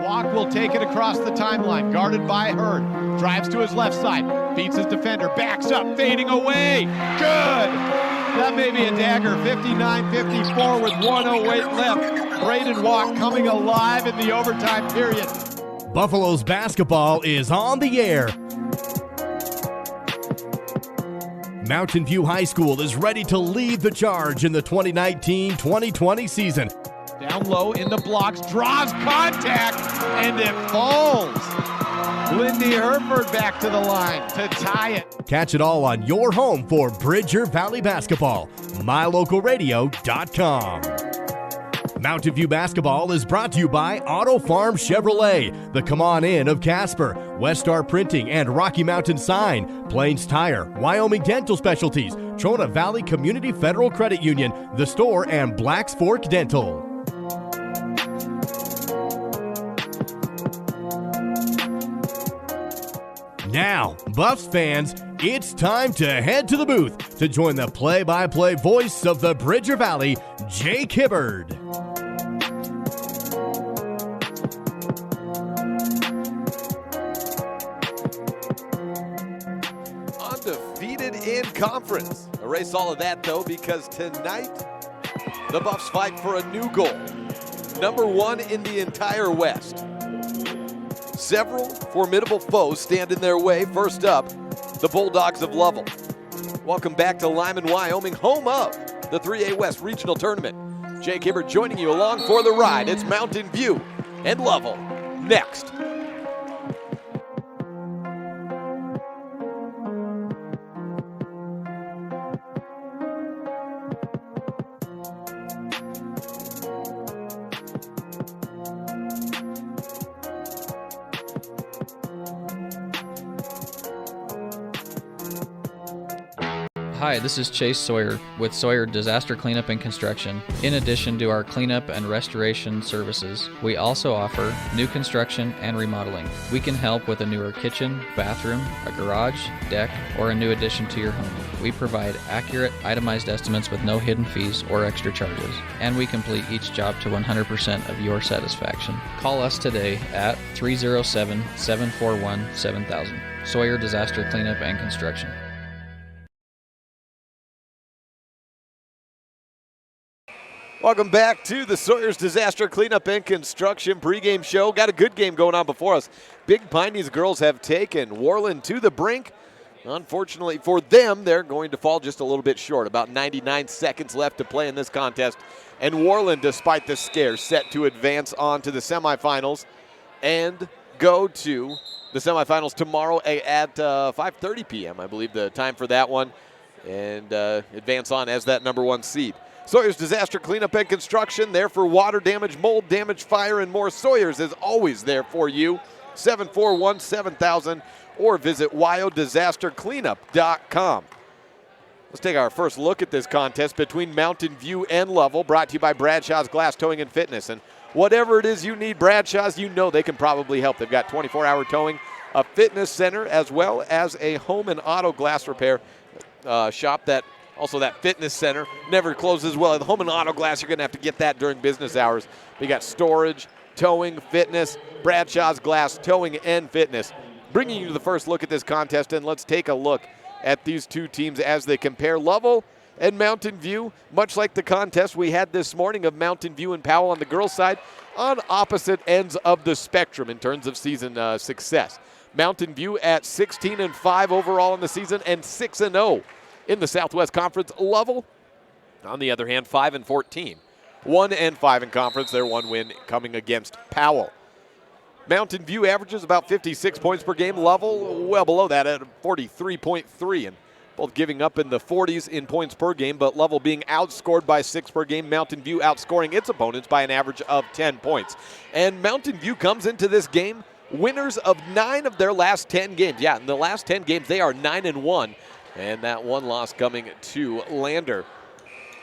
Walk will take it across the timeline, guarded by Hurd. Drives to his left side, beats his defender, backs up, fading away. Good! That may be a dagger. 59-54 with 1:08 left. Braden Walk coming alive in the overtime period. Buffalo's basketball is on the air. Mountain View High School is ready to lead the charge in the 2019-2020 season. Down low in the blocks, draws contact, and it falls. Lindy Herford back to the line to tie it. Catch it all on your home for Bridger Valley Basketball, mylocalradio.com. Mountain View Basketball is brought to you by Auto Farm Chevrolet, the Come On In of Casper, Westar Printing and Rocky Mountain Sign, Plains Tire, Wyoming Dental Specialties, Trona Valley Community Federal Credit Union, The Store, and Blacks Fork Dental. Now, Buffs fans, it's time to head to the booth to join the play-by-play voice of the Bridger Valley, Jake Hibbard. Undefeated in conference. Erase all of that, though, because tonight the Buffs fight for a new goal. #1 in the entire West. Several formidable foes stand in their way. First up, the Bulldogs of Lovell. Welcome back to Lyman, Wyoming, home of the 3A West Regional Tournament. Jake Hibbert joining you along for the ride. It's Mountain View and Lovell next. Hi, this is Chase Sawyer with Sawyer Disaster Cleanup and Construction. In addition to our cleanup and restoration services, we also offer new construction and remodeling. We can help with a newer kitchen, bathroom, a garage, deck, or a new addition to your home. We provide accurate, itemized estimates with no hidden fees or extra charges, and we complete each job to 100% of your satisfaction. Call us today at 307-741-7000. Sawyer Disaster Cleanup and Construction. Welcome back to the Sawyer's Disaster Cleanup and Construction pregame show. Got a good game going on before us. Big Piney's girls have taken Worland to the brink. Unfortunately for them, they're going to fall just a little bit short. About 99 seconds left to play in this contest. And Worland, despite the scare, set to advance on to the semifinals and go to the semifinals tomorrow at 5:30 p.m. I believe the time for that one, and advance on as that #1 seed. Sawyer's Disaster Cleanup and Construction, there for water damage, mold damage, fire, and more. Sawyer's is always there for you. 741-7000 or visit WyoDisasterCleanup.com. Let's take our first look at this contest between Mountain View and Lovell, brought to you by Bradshaw's Glass Towing and Fitness. And whatever it is you need, Bradshaw's, you know they can probably help. They've got 24-hour towing, a fitness center, as well as a home and auto glass repair shop that also that fitness center never closes. Well, at the home and auto glass, you're going to have to get that during business hours. You got storage, towing, fitness, Bradshaw's Glass, towing, and fitness. Bringing you to the first look at this contest, and let's take a look at these two teams as they compare. Lovell and Mountain View, much like the contest we had this morning of Mountain View and Powell on the girls' side, on opposite ends of the spectrum in terms of season success. Mountain View at 16-5 overall in the season and 6-0 in the Southwest Conference. Lovell, on the other hand, 5-14. 1-5 in conference. Their one win coming against Powell. Mountain View averages about 56 points per game. Lovell well below that at 43.3, and both giving up in the 40s in points per game, but Lovell being outscored by 6 per game. Mountain View outscoring its opponents by an average of 10 points. And Mountain View comes into this game winners of 9 of their last 10 games. Yeah, in the last 10 games, they are 9-1. And that one loss coming to Lander.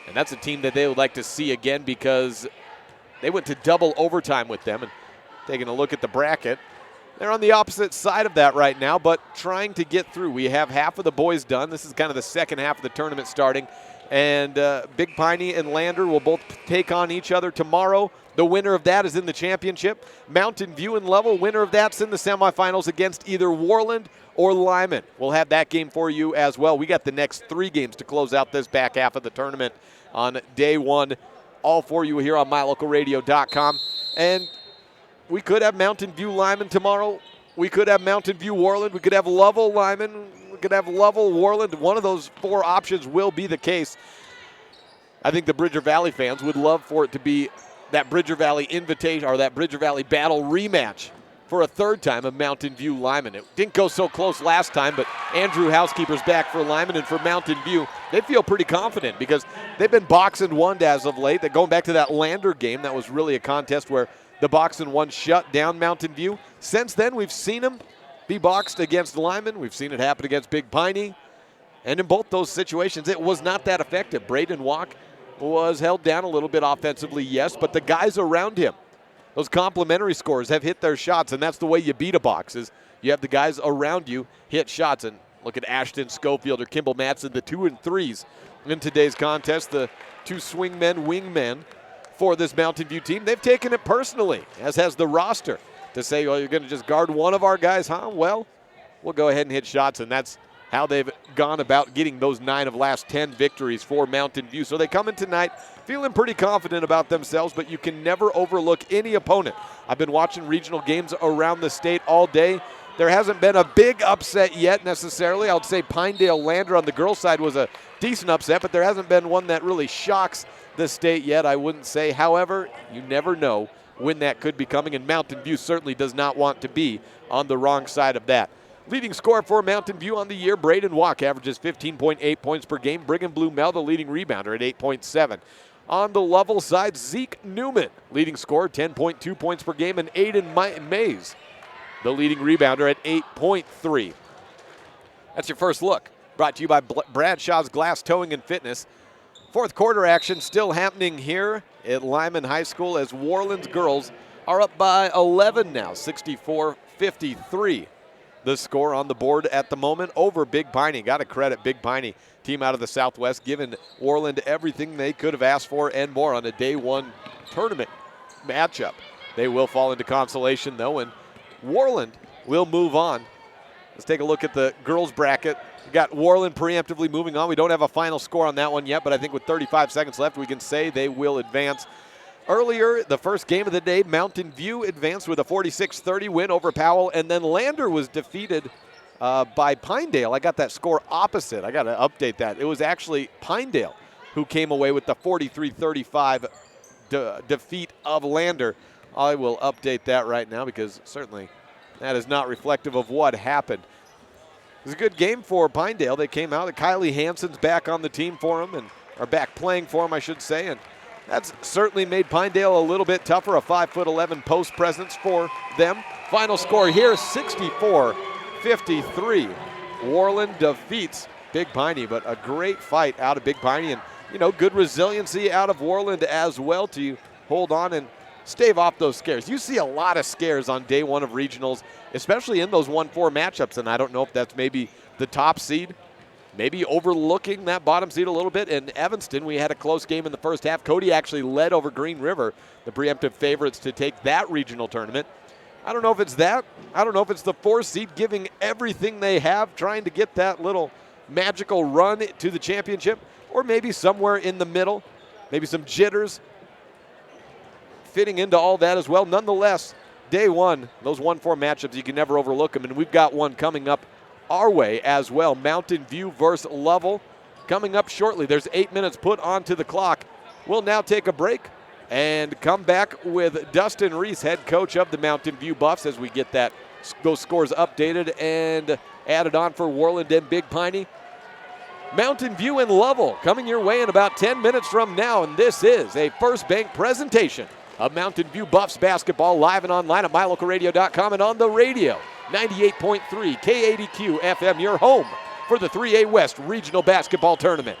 And that's a team that they would like to see again because they went to double overtime with them. And taking a look at the bracket, They're on the opposite side of that right now, but trying to get through. We have half of the boys done. This is kind of the second half of the tournament starting. And Big Piney and Lander will both take on each other tomorrow. The winner of that is in the championship. Mountain View and Lovell, winner of that's in the semifinals against either Worland or Lyman. We'll have that game for you as well. We got the next 3 games to close out this back half of the tournament on day 1. All for you here on mylocalradio.com. And we could have Mountain View Lyman tomorrow. We could have Mountain View Worland. We could have Lovell Lyman. We could have Lovell Worland. One of those 4 options will be the case. I think the Bridger Valley fans would love for it to be that Bridger Valley invitation or that Bridger Valley battle rematch for a 3rd time of Mountain View Lyman. It didn't go so close last time, but Andrew Housekeeper's back for Lyman, and for Mountain View, they feel pretty confident because they've been box and one as of late. They're going back to that Lander game. That was really a contest where the box and one shut down Mountain View. Since then, we've seen them be boxed against Lyman. We've seen it happen against Big Piney. And in both those situations, it was not that effective. Braden Walk was held down a little bit offensively, yes, but the guys around him, those complimentary scores, have hit their shots, and that's the way you beat a box, is you have the guys around you hit shots. And look at Ashton Schofield or Kimball Matson, the 2 and 3s in today's contest, the 2 swingmen, wingmen for this Mountain View team. They've taken it personally, as has the roster, to say, well, you're going to just guard one of our guys, huh? Well, we'll go ahead and hit shots, and that's how they've gone about getting those 9 of last 10 victories for Mountain View. So they come in tonight feeling pretty confident about themselves, but you can never overlook any opponent. I've been watching regional games around the state all day. There hasn't been a big upset yet necessarily. I would say Pinedale Lander on the girls' side was a decent upset, but there hasn't been one that really shocks the state yet, I wouldn't say. However, you never know when that could be coming, and Mountain View certainly does not want to be on the wrong side of that. Leading scorer for Mountain View on the year, Braden Walk, averages 15.8 points per game. Brigham Blue Mel, the leading rebounder, at 8.7. On the Lovell side, Zeke Newman, leading scorer, 10.2 points per game, and Aiden Mays, the leading rebounder, at 8.3. That's your first look. Brought to you by Bradshaw's Glass Towing and Fitness. 4th quarter action still happening here at Lyman High School as Worland's girls are up by 11 now, 64-53. The score on the board at the moment over Big Piney. Got to credit Big Piney, team out of the Southwest, giving Worland everything they could have asked for and more on a day 1 tournament matchup. They will fall into consolation, though, and Worland will move on. Let's take a look at the girls' bracket. We got Worland preemptively moving on. We don't have a final score on that one yet, but I think with 35 seconds left, we can say they will advance. Earlier, the first game of the day, Mountain View advanced with a 46-30 win over Powell, and then Lander was defeated by Pinedale. I got that score opposite. I got to update that. It was actually Pinedale who came away with the 43-35 defeat of Lander. I will update that right now because certainly that is not reflective of what happened. It was a good game for Pinedale. They came out. Kylie Hansen's back on the team for them, and are back playing for them, I should say, and that's certainly made Pinedale a little bit tougher, a 5'11" post presence for them. Final score here, 64-53. Worland defeats Big Piney, but a great fight out of Big Piney, and good resiliency out of Worland as well to hold on and stave off those scares. You see a lot of scares on day 1 of regionals, especially in those 1-4 matchups, and I don't know if that's maybe the top seed, maybe overlooking that bottom seed a little bit. In Evanston, we had a close game in the first half. Cody actually led over Green River, the preemptive favorites to take that regional tournament. I don't know if it's that. I don't know if it's the 4 seed giving everything they have, trying to get that little magical run to the championship, or maybe somewhere in the middle, maybe some jitters fitting into all that as well. Nonetheless, day 1, those 1-4 matchups, you can never overlook them, and we've got one coming up our way as well. Mountain View versus Lovell coming up shortly. There's 8 minutes put onto the clock. We'll now take a break and come back with Dustin Reese, head coach of the Mountain View Buffs, as we get those scores updated and added on for Worland and Big Piney. Mountain View and Lovell coming your way in about 10 minutes from now, and this is a First Bank presentation of Mountain View Buffs basketball, live and online at mylocalradio.com and on the radio. 98.3 K80Q FM, your home for the 3A West Regional Basketball Tournament.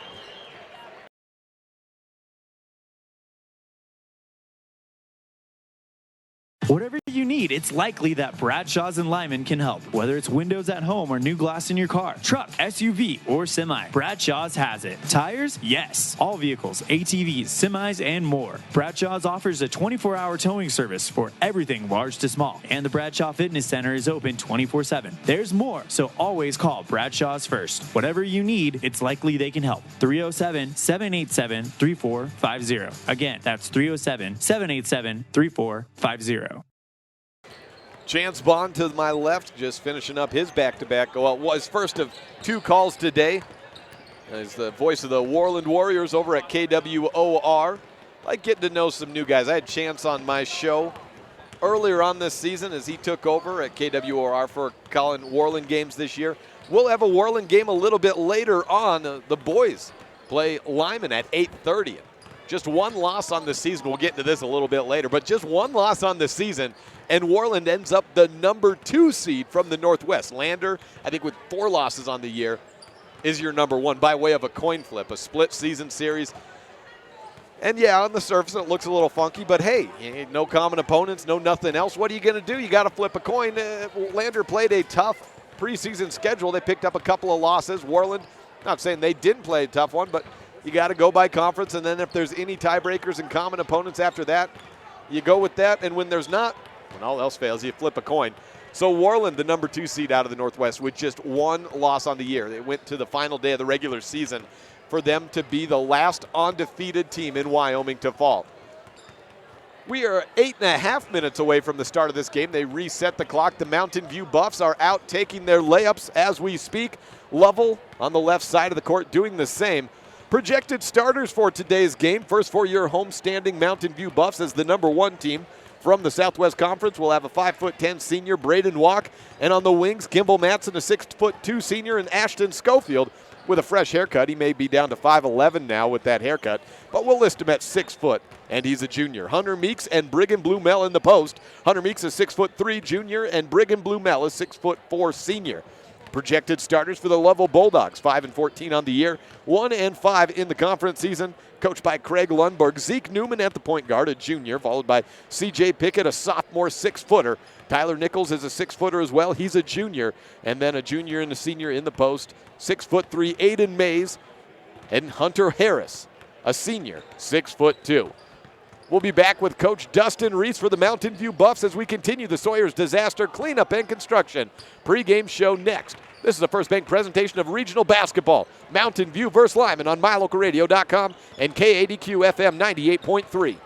Whatever you need, it's likely that Bradshaw's and Lyman can help. Whether it's windows at home or new glass in your car, truck, SUV, or semi, Bradshaw's has it. Tires? Yes. All vehicles, ATVs, semis, and more. Bradshaw's offers a 24-hour towing service for everything large to small. And the Bradshaw Fitness Center is open 24/7. There's more, so always call Bradshaw's first. Whatever you need, it's likely they can help. 307-787-3450. Again, that's 307-787-3450. Chance Bond to my left, just finishing up his back-to-back. Well, it was first of two calls today. He's the voice of the Warland Warriors over at KWOR. I like getting to know some new guys. I had Chance on my show earlier on this season as he took over at KWOR for calling Warland games this year. We'll have a Warland game a little bit later on. The boys play Lyman at 8:30. Just one loss on the season. We'll get into this a little bit later, but just one loss on the season, and Warland ends up the number 2 seed from the Northwest. Lander, I think with 4 losses on the year, is your number 1 by way of a coin flip, a split season series. And yeah, on the surface it looks a little funky, but hey, no common opponents, no nothing else. What are you going to do? You got to flip a coin. Lander played a tough preseason schedule. They picked up a couple of losses. Warland, not saying they didn't play a tough one, but you got to go by conference, and then if there's any tiebreakers and common opponents after that, you go with that. And when there's not, when all else fails, you flip a coin. So Warland, the number 2 seed out of the Northwest, with just 1 loss on the year. They went to the final day of the regular season for them to be the last undefeated team in Wyoming to fall. We are 8.5 minutes away from the start of this game. They reset the clock. The Mountain View Buffs are out taking their layups as we speak. Lovell on the left side of the court doing the same. Projected starters for today's game. First for your homestanding Mountain View Buffs as the number 1 team from the Southwest Conference. We'll have a 5'10" senior, Braden Walk. And on the wings, Kimball Matson, a 6'2" senior, and Ashton Schofield with a fresh haircut. He may be down to 5'11" now with that haircut, but we'll list him at 6 foot, and he's a junior. Hunter Meeks and Brigham Blumell in the post. Hunter Meeks is 6'3" junior, and Brigham Blumell is 6'4" senior. Projected starters for the Lovell Bulldogs, 5-14 on the year, 1-5 in the conference season, coached by Craig Lundberg. Zeke Newman at the point guard, a junior, followed by C.J. Pickett, a sophomore 6-footer. Tyler Nichols is a 6-footer as well. He's a junior, and then a junior and a senior in the post, 6'3", Aiden Mays, and Hunter Harris, a senior, 6'2". We'll be back with Coach Dustin Reese for the Mountain View Buffs as we continue the Sawyer's Disaster Cleanup and Construction pregame show next. This is a First Bank presentation of regional basketball. Mountain View versus Lyman on MyLocalRadio.com and KADQ FM 98.3.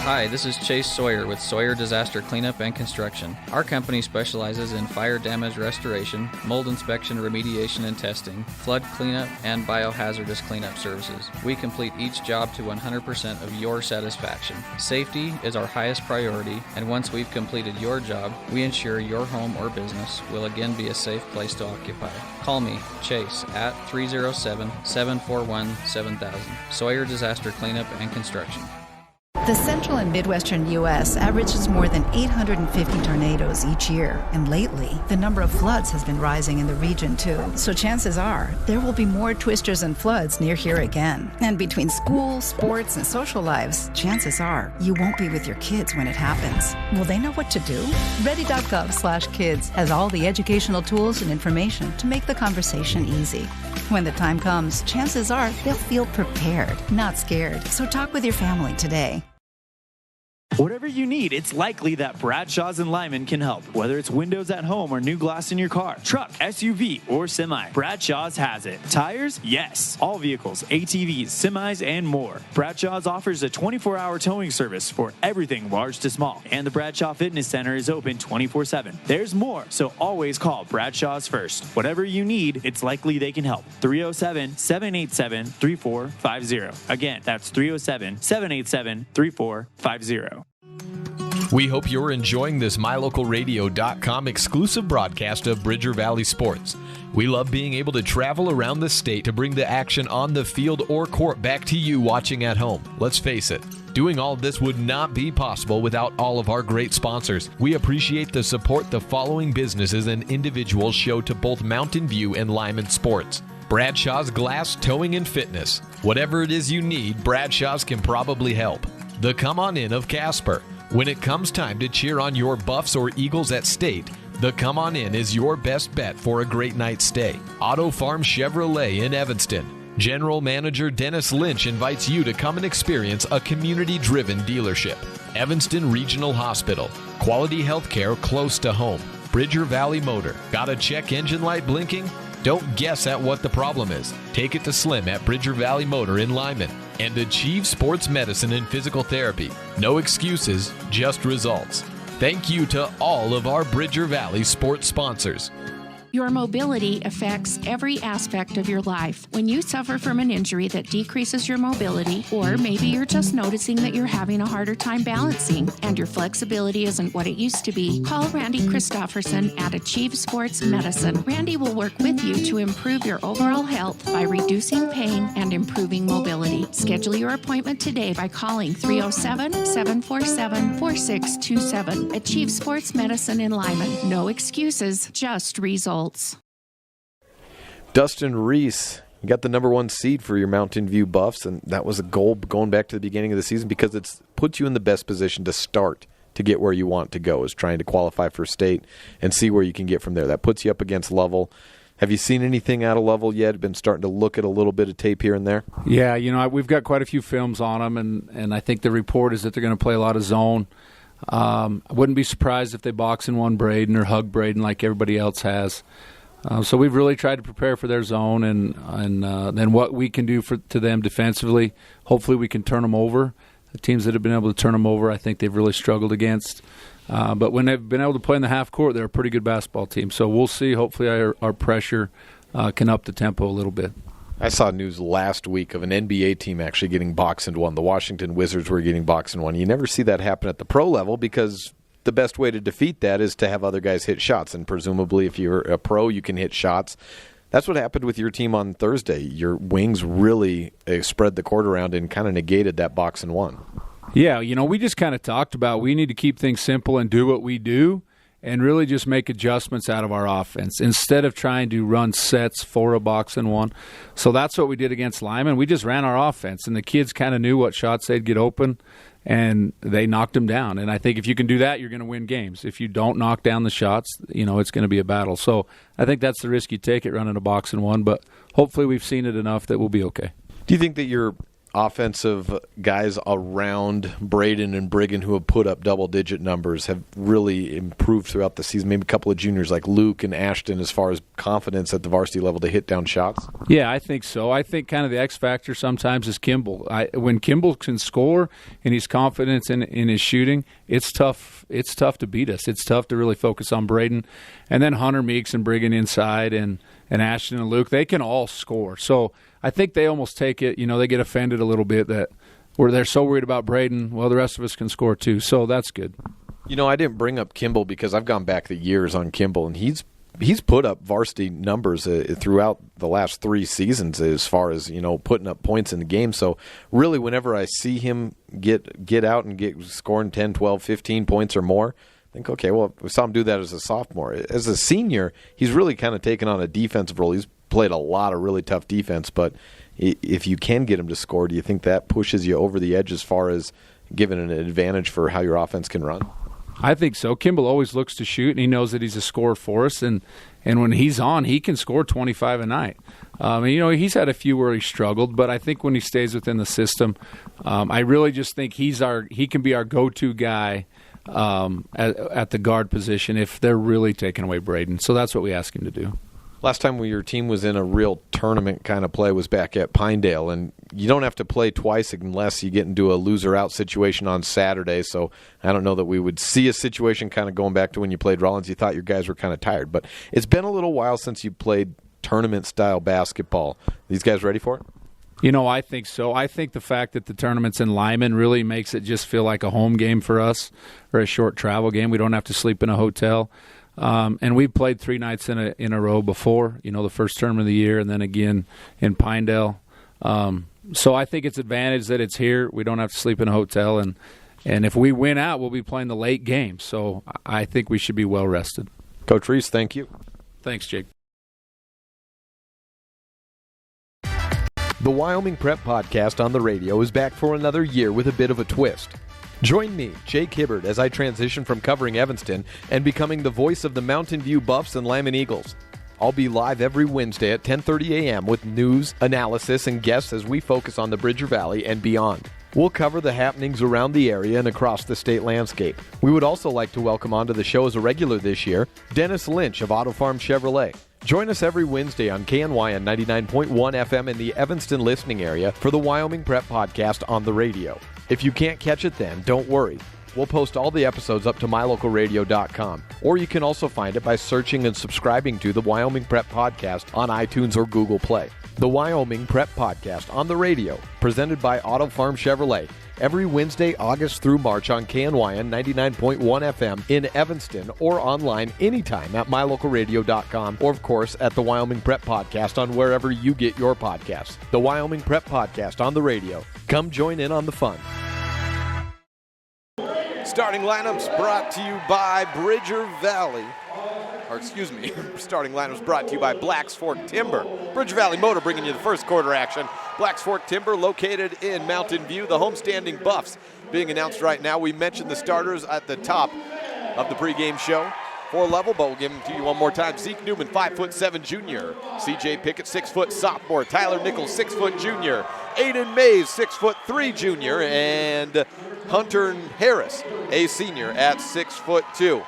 Hi, this is Chase Sawyer with Sawyer Disaster Cleanup and Construction. Our company specializes in fire damage restoration, mold inspection, remediation and testing, flood cleanup, and biohazardous cleanup services. We complete each job to 100% of your satisfaction. Safety is our highest priority, and once we've completed your job, we ensure your home or business will again be a safe place to occupy. Call me, Chase, at 307-741-7000. Sawyer Disaster Cleanup and Construction. The central and midwestern U.S. averages more than 850 tornadoes each year, and lately, the number of floods has been rising in the region too. So chances are, there will be more twisters and floods near here again. And between school, sports, and social lives, chances are, you won't be with your kids when it happens. Will they know what to do? Ready.gov/kids has all the educational tools and information to make the conversation easy. When the time comes, chances are they'll feel prepared, not scared. So talk with your family today. Whatever you need, it's likely that Bradshaw's and Lyman can help. Whether it's windows at home or new glass in your car, truck, SUV, or semi, Bradshaw's has it. Tires? Yes. All vehicles, ATVs, semis, and more. Bradshaw's offers a 24-hour towing service for everything large to small. And the Bradshaw Fitness Center is open 24/7. There's more, so always call Bradshaw's first. Whatever you need, it's likely they can help. 307-787-3450. Again, that's 307-787-3450. We hope you're enjoying this MyLocalRadio.com exclusive broadcast of Bridger Valley Sports. We love being able to travel around the state to bring the action on the field or court back to you watching at home. Let's face it, doing all of this would not be possible without all of our great sponsors. We appreciate the support the following businesses and individuals show to both Mountain View and Lyman Sports. Bradshaw's Glass Towing and Fitness. Whatever it is you need, Bradshaw's can probably help. The Come On In of Casper. When it comes time to cheer on your Buffs or Eagles at state, the Come On In is your best bet for a great night's stay. Auto Farm Chevrolet in Evanston. General Manager Dennis Lynch invites you to come and experience a community-driven dealership. Evanston Regional Hospital. Quality health care close to home. Bridger Valley Motor. Got a check engine light blinking? Don't guess at what the problem is. Take it to Slim at Bridger Valley Motor in Lyman. And Achieve Sports Medicine and Physical Therapy. No excuses, just results. Thank you to all of our Bridger Valley sports sponsors. Your mobility affects every aspect of your life. When you suffer from an injury that decreases your mobility, or maybe you're just noticing that you're having a harder time balancing and your flexibility isn't what it used to be, call Randy Christofferson at Achieve Sports Medicine. Randy will work with you to improve your overall health by reducing pain and improving mobility. Schedule your appointment today by calling 307-747-4627. Achieve Sports Medicine in Lyman. No excuses, just results. Dustin Reese, you got the number 1 seed for your Mountain View Buffs, and that was a goal going back to the beginning of the season because it's put you in the best position to start to get where you want to go, is trying to qualify for state and see where you can get from there. That puts you up against Lovell. Have you seen anything out of Lovell yet? Been starting to look at a little bit of tape here and there? Yeah, we've got quite a few films on them, and I think the report is that they're going to play a lot of zone. I wouldn't be surprised if they box in one Braden or hug Braden like everybody else has. So we've really tried to prepare for their zone and then what we can do to them defensively. Hopefully we can turn them over. The teams that have been able to turn them over, I think they've really struggled against. But when they've been able to play in the half court, they're a pretty good basketball team. So we'll see. Hopefully our pressure can up the tempo a little bit. I saw news last week of an NBA team actually getting boxed into one. The Washington Wizards were getting boxed in one. You never see that happen at the pro level because the best way to defeat that is to have other guys hit shots. And presumably if you're a pro, you can hit shots. That's what happened with your team on Thursday. Your wings really spread the court around and kind of negated that box and one. Yeah, we just kind of talked about we need to keep things simple and do what we do and really just make adjustments out of our offense instead of trying to run sets for a box and one. So that's what we did against Lyman. We just ran our offense, and the kids kind of knew what shots they'd get open, and they knocked them down. And I think if you can do that, you're going to win games. If you don't knock down the shots, it's going to be a battle. So I think that's the risk you take at running a box and one, but hopefully we've seen it enough that we'll be okay. Do you think that your offensive guys around Braden and Brigham who have put up double-digit numbers have really improved throughout the season? Maybe a couple of juniors like Luke and Ashton as far as confidence at the varsity level to hit down shots? Yeah, I think so. I think kind of the X factor sometimes is Kimball. When Kimball can score and he's confident in his shooting, it's tough. It's tough to beat us. It's tough to really focus on Braden. And then Hunter Meeks and Brigham inside and Ashton and Luke, they can all score. So I think they almost take it, they get offended a little bit that where they're so worried about Braden, well, the rest of us can score too. So that's good. I didn't bring up Kimball because I've gone back the years on Kimball, and he's put up varsity numbers throughout the last 3 seasons as far as, putting up points in the game. So really whenever I see him get out and get scoring 10, 12, 15 points or more, I think, okay, well, we saw him do that as a sophomore. As a senior, he's really kind of taken on a defensive role. He's played a lot of really tough defense, but if you can get him to score, do you think that pushes you over the edge as far as giving an advantage for how your offense can run? I think so. Kimball always looks to shoot, and he knows that he's a scorer for us, and when he's on, he can score 25 a night. He's had a few where he struggled, but I think when he stays within the system, I really just think he can be our go-to guy at the guard position if they're really taking away Braden. So that's what we ask him to do. Last time your team was in a real tournament kind of play was back at Pinedale, and you don't have to play twice unless you get into a loser-out situation on Saturday, so I don't know that we would see a situation kind of going back to when you played Rollins. You thought your guys were kind of tired, but it's been a little while since you played tournament-style basketball. These guys ready for it? I think so. I think the fact that the tournament's in Lyman really makes it just feel like a home game for us or a short travel game. We don't have to sleep in a hotel. And we've played 3 nights in a row before, the first tournament of the year and then again in Pinedale. So I think it's advantage that it's here. We don't have to sleep in a hotel. And if we win out, we'll be playing the late game. So I think we should be well rested. Coach Reese, thank you. Thanks, Jake. The Wyoming Prep Podcast on the radio is back for another year with a bit of a twist. Join me, Jake Hibbert, as I transition from covering Evanston and becoming the voice of the Mountain View Buffs and Lyman Eagles. I'll be live every Wednesday at 10:30 a.m. with news, analysis, and guests as we focus on the Bridger Valley and beyond. We'll cover the happenings around the area and across the state landscape. We would also like to welcome onto the show as a regular this year, Dennis Lynch of Auto Farm Chevrolet. Join us every Wednesday on KNY on 99.1 FM in the Evanston listening area for the Wyoming Prep Podcast on the radio. If you can't catch it then, don't worry. We'll post all the episodes up to mylocalradio.com, or you can also find it by searching and subscribing to the Wyoming Prep Podcast on iTunes or Google Play. The Wyoming Prep Podcast on the radio, presented by Auto Farm Chevrolet, every Wednesday, August through March on KNY 99.1 FM in Evanston, or online anytime at mylocalradio.com, or of course at the Wyoming Prep Podcast on wherever you get your podcasts. The Wyoming Prep Podcast on the radio. Come join in on the fun. Starting lineups brought to you by Bridger Valley. Starting lineups brought to you by Blacks Fork Timber. Bridger Valley Motor bringing you the first quarter action. Blacks Fork Timber located in Mountain View. The homestanding Buffs being announced right now. We mentioned the starters at the top of the pregame show for Lovell, but we'll give them to you one more time. Zeke Newman, 5'7" junior. CJ Pickett, 6' sophomore. Tyler Nichols, 6' junior. Aiden Mays, 6'3" junior. And Hunter Harris, a senior at 6'2".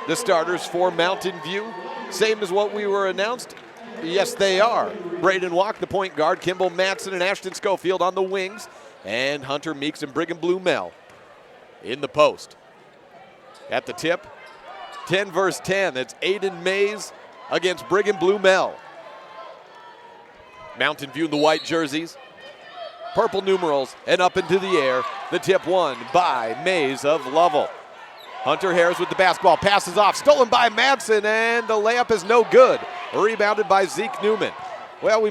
The starters for Mountain View, same as what we were announced. Yes, they are. Braden Walk, the point guard. Kimball Matson and Ashton Schofield on the wings. And Hunter Meeks and Brigham Blumell in the post. At the tip, 10 versus 10. That's Aiden Mays against Brigham Blumell. Mountain View in the white jerseys. Purple numerals and up into the air. The tip won by Mays of Lovell. Hunter Harris with the basketball, passes off, stolen by Madsen, and the layup is no good. Rebounded by Zeke Newman. Well, we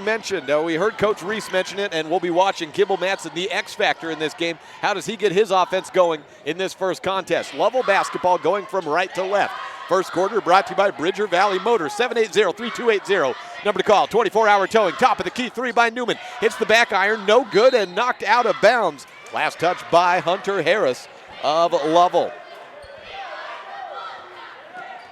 heard Coach Reese mention it, and we'll be watching Kimball Madsen, the X factor in this game. How does he get his offense going in this first contest? Lovell basketball going from right to left. First quarter brought to you by Bridger Valley Motor, 780-3280. Number to call, 24-hour towing. Top of the key, three by Newman. Hits the back iron, no good, and knocked out of bounds. Last touch by Hunter Harris of Lovell.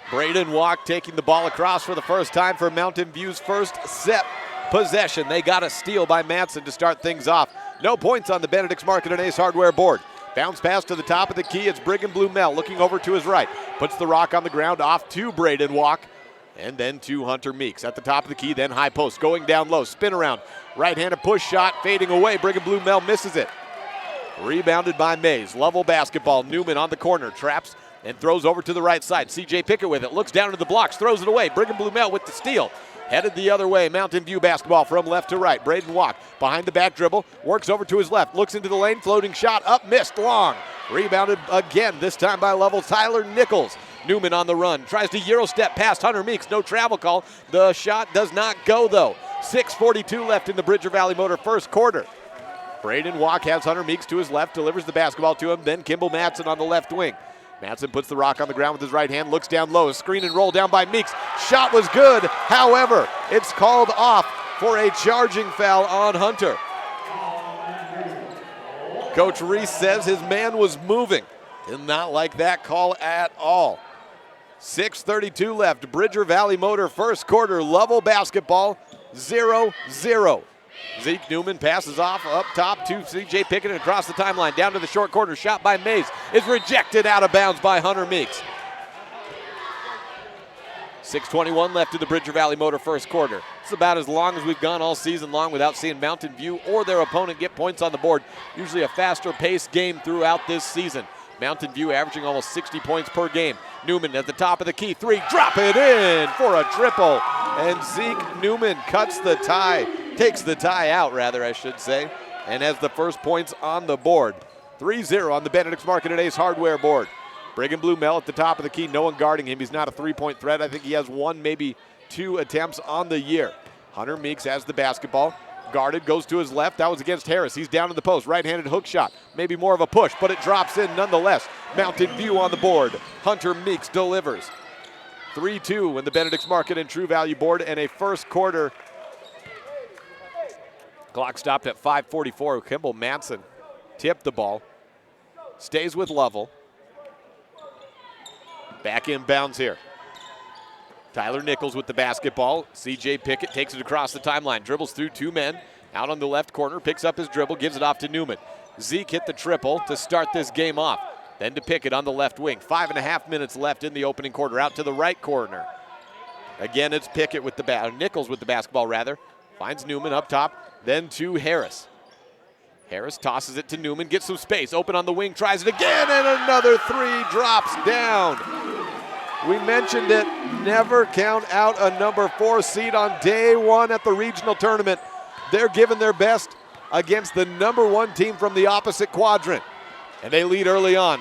Braden Walk taking the ball across for the first time for Mountain View's first set possession. They got a steal by Madsen to start things off. No points on the Benedict's Market and Ace Hardware board. Bounce pass to the top of the key. It's Brigham Blumell looking over to his right. Puts the rock on the ground off to Braden Walk. And then to Hunter Meeks. At the top of the key, then high post. Going down low, spin around. Right-handed push shot, fading away. Brigham Blumell misses it. Rebounded by Mays. Lovell basketball. Newman on the corner. Traps and throws over to the right side. CJ Pickett with it. Looks down to the blocks. Throws it away. Brigham Blumell with the steal. Headed the other way. Mountain View basketball from left to right. Braden Walk behind the back dribble. Works over to his left. Looks into the lane. Floating shot up. Missed. Long. Rebounded again. This time by Lovell. Tyler Nichols. Newman on the run. Tries to Euro step past Hunter Meeks. No travel call. The shot does not go though. 6:42 left in the Bridger Valley Motor first quarter. Braden Walk has Hunter Meeks to his left. Delivers the basketball to him. Then Kimball Madsen on the left wing. Madsen puts the rock on the ground with his right hand, looks down low, screen and roll down by Meeks. Shot was good, however, it's called off for a charging foul on Hunter. Coach Reese says his man was moving. Did not like that call at all. 6:32 left, Bridger Valley Motor first quarter, Lovell basketball, 0-0. Zeke Newman passes off up top to CJ Pickett and across the timeline. Down to the short corner. Shot by Mays is rejected out of bounds by Hunter Meeks. 6:21 left in the Bridger Valley Motor first quarter. It's about as long as we've gone all season long without seeing Mountain View or their opponent get points on the board. Usually a faster paced game throughout this season. Mountain View averaging almost 60 points per game. Newman at the top of the key. Three, drop it in for a triple. And Zeke Newman cuts the tie. Takes the tie out, rather, I should say, and has the first points on the board. 3-0 on the Benedict's Market and Ace Hardware board. Brigham Blumell at the top of the key, no one guarding him. He's not a three-point threat. I think he has one, maybe two attempts on the year. Hunter Meeks has the basketball. Guarded, goes to his left. That was against Harris. He's down in the post. Right-handed hook shot. Maybe more of a push, but it drops in nonetheless. Mountain View on the board. Hunter Meeks delivers. 3-2 in the Benedict's Market and True Value board, and a first quarter Clock stopped at 5:44. Kimball Madsen tipped the ball. Stays with Lovell. Back inbounds here. Tyler Nichols with the basketball. C.J. Pickett takes it across the timeline. Dribbles through two men. Out on the left corner. Picks up his dribble. Gives it off to Newman. Zeke hit the triple to start this game off. Then to Pickett on the left wing. 5.5 minutes left in the opening quarter. Out to the right corner. Again, it's Pickett with the Nichols with the basketball, rather. Finds Newman up top. Then to Harris. Harris tosses it to Newman. Gets some space. Open on the wing. Tries it again. And another three drops down. We mentioned it. Never count out a number 4 seed on day one at the regional tournament. They're giving their best against the number 1 team from the opposite quadrant. And they lead early on.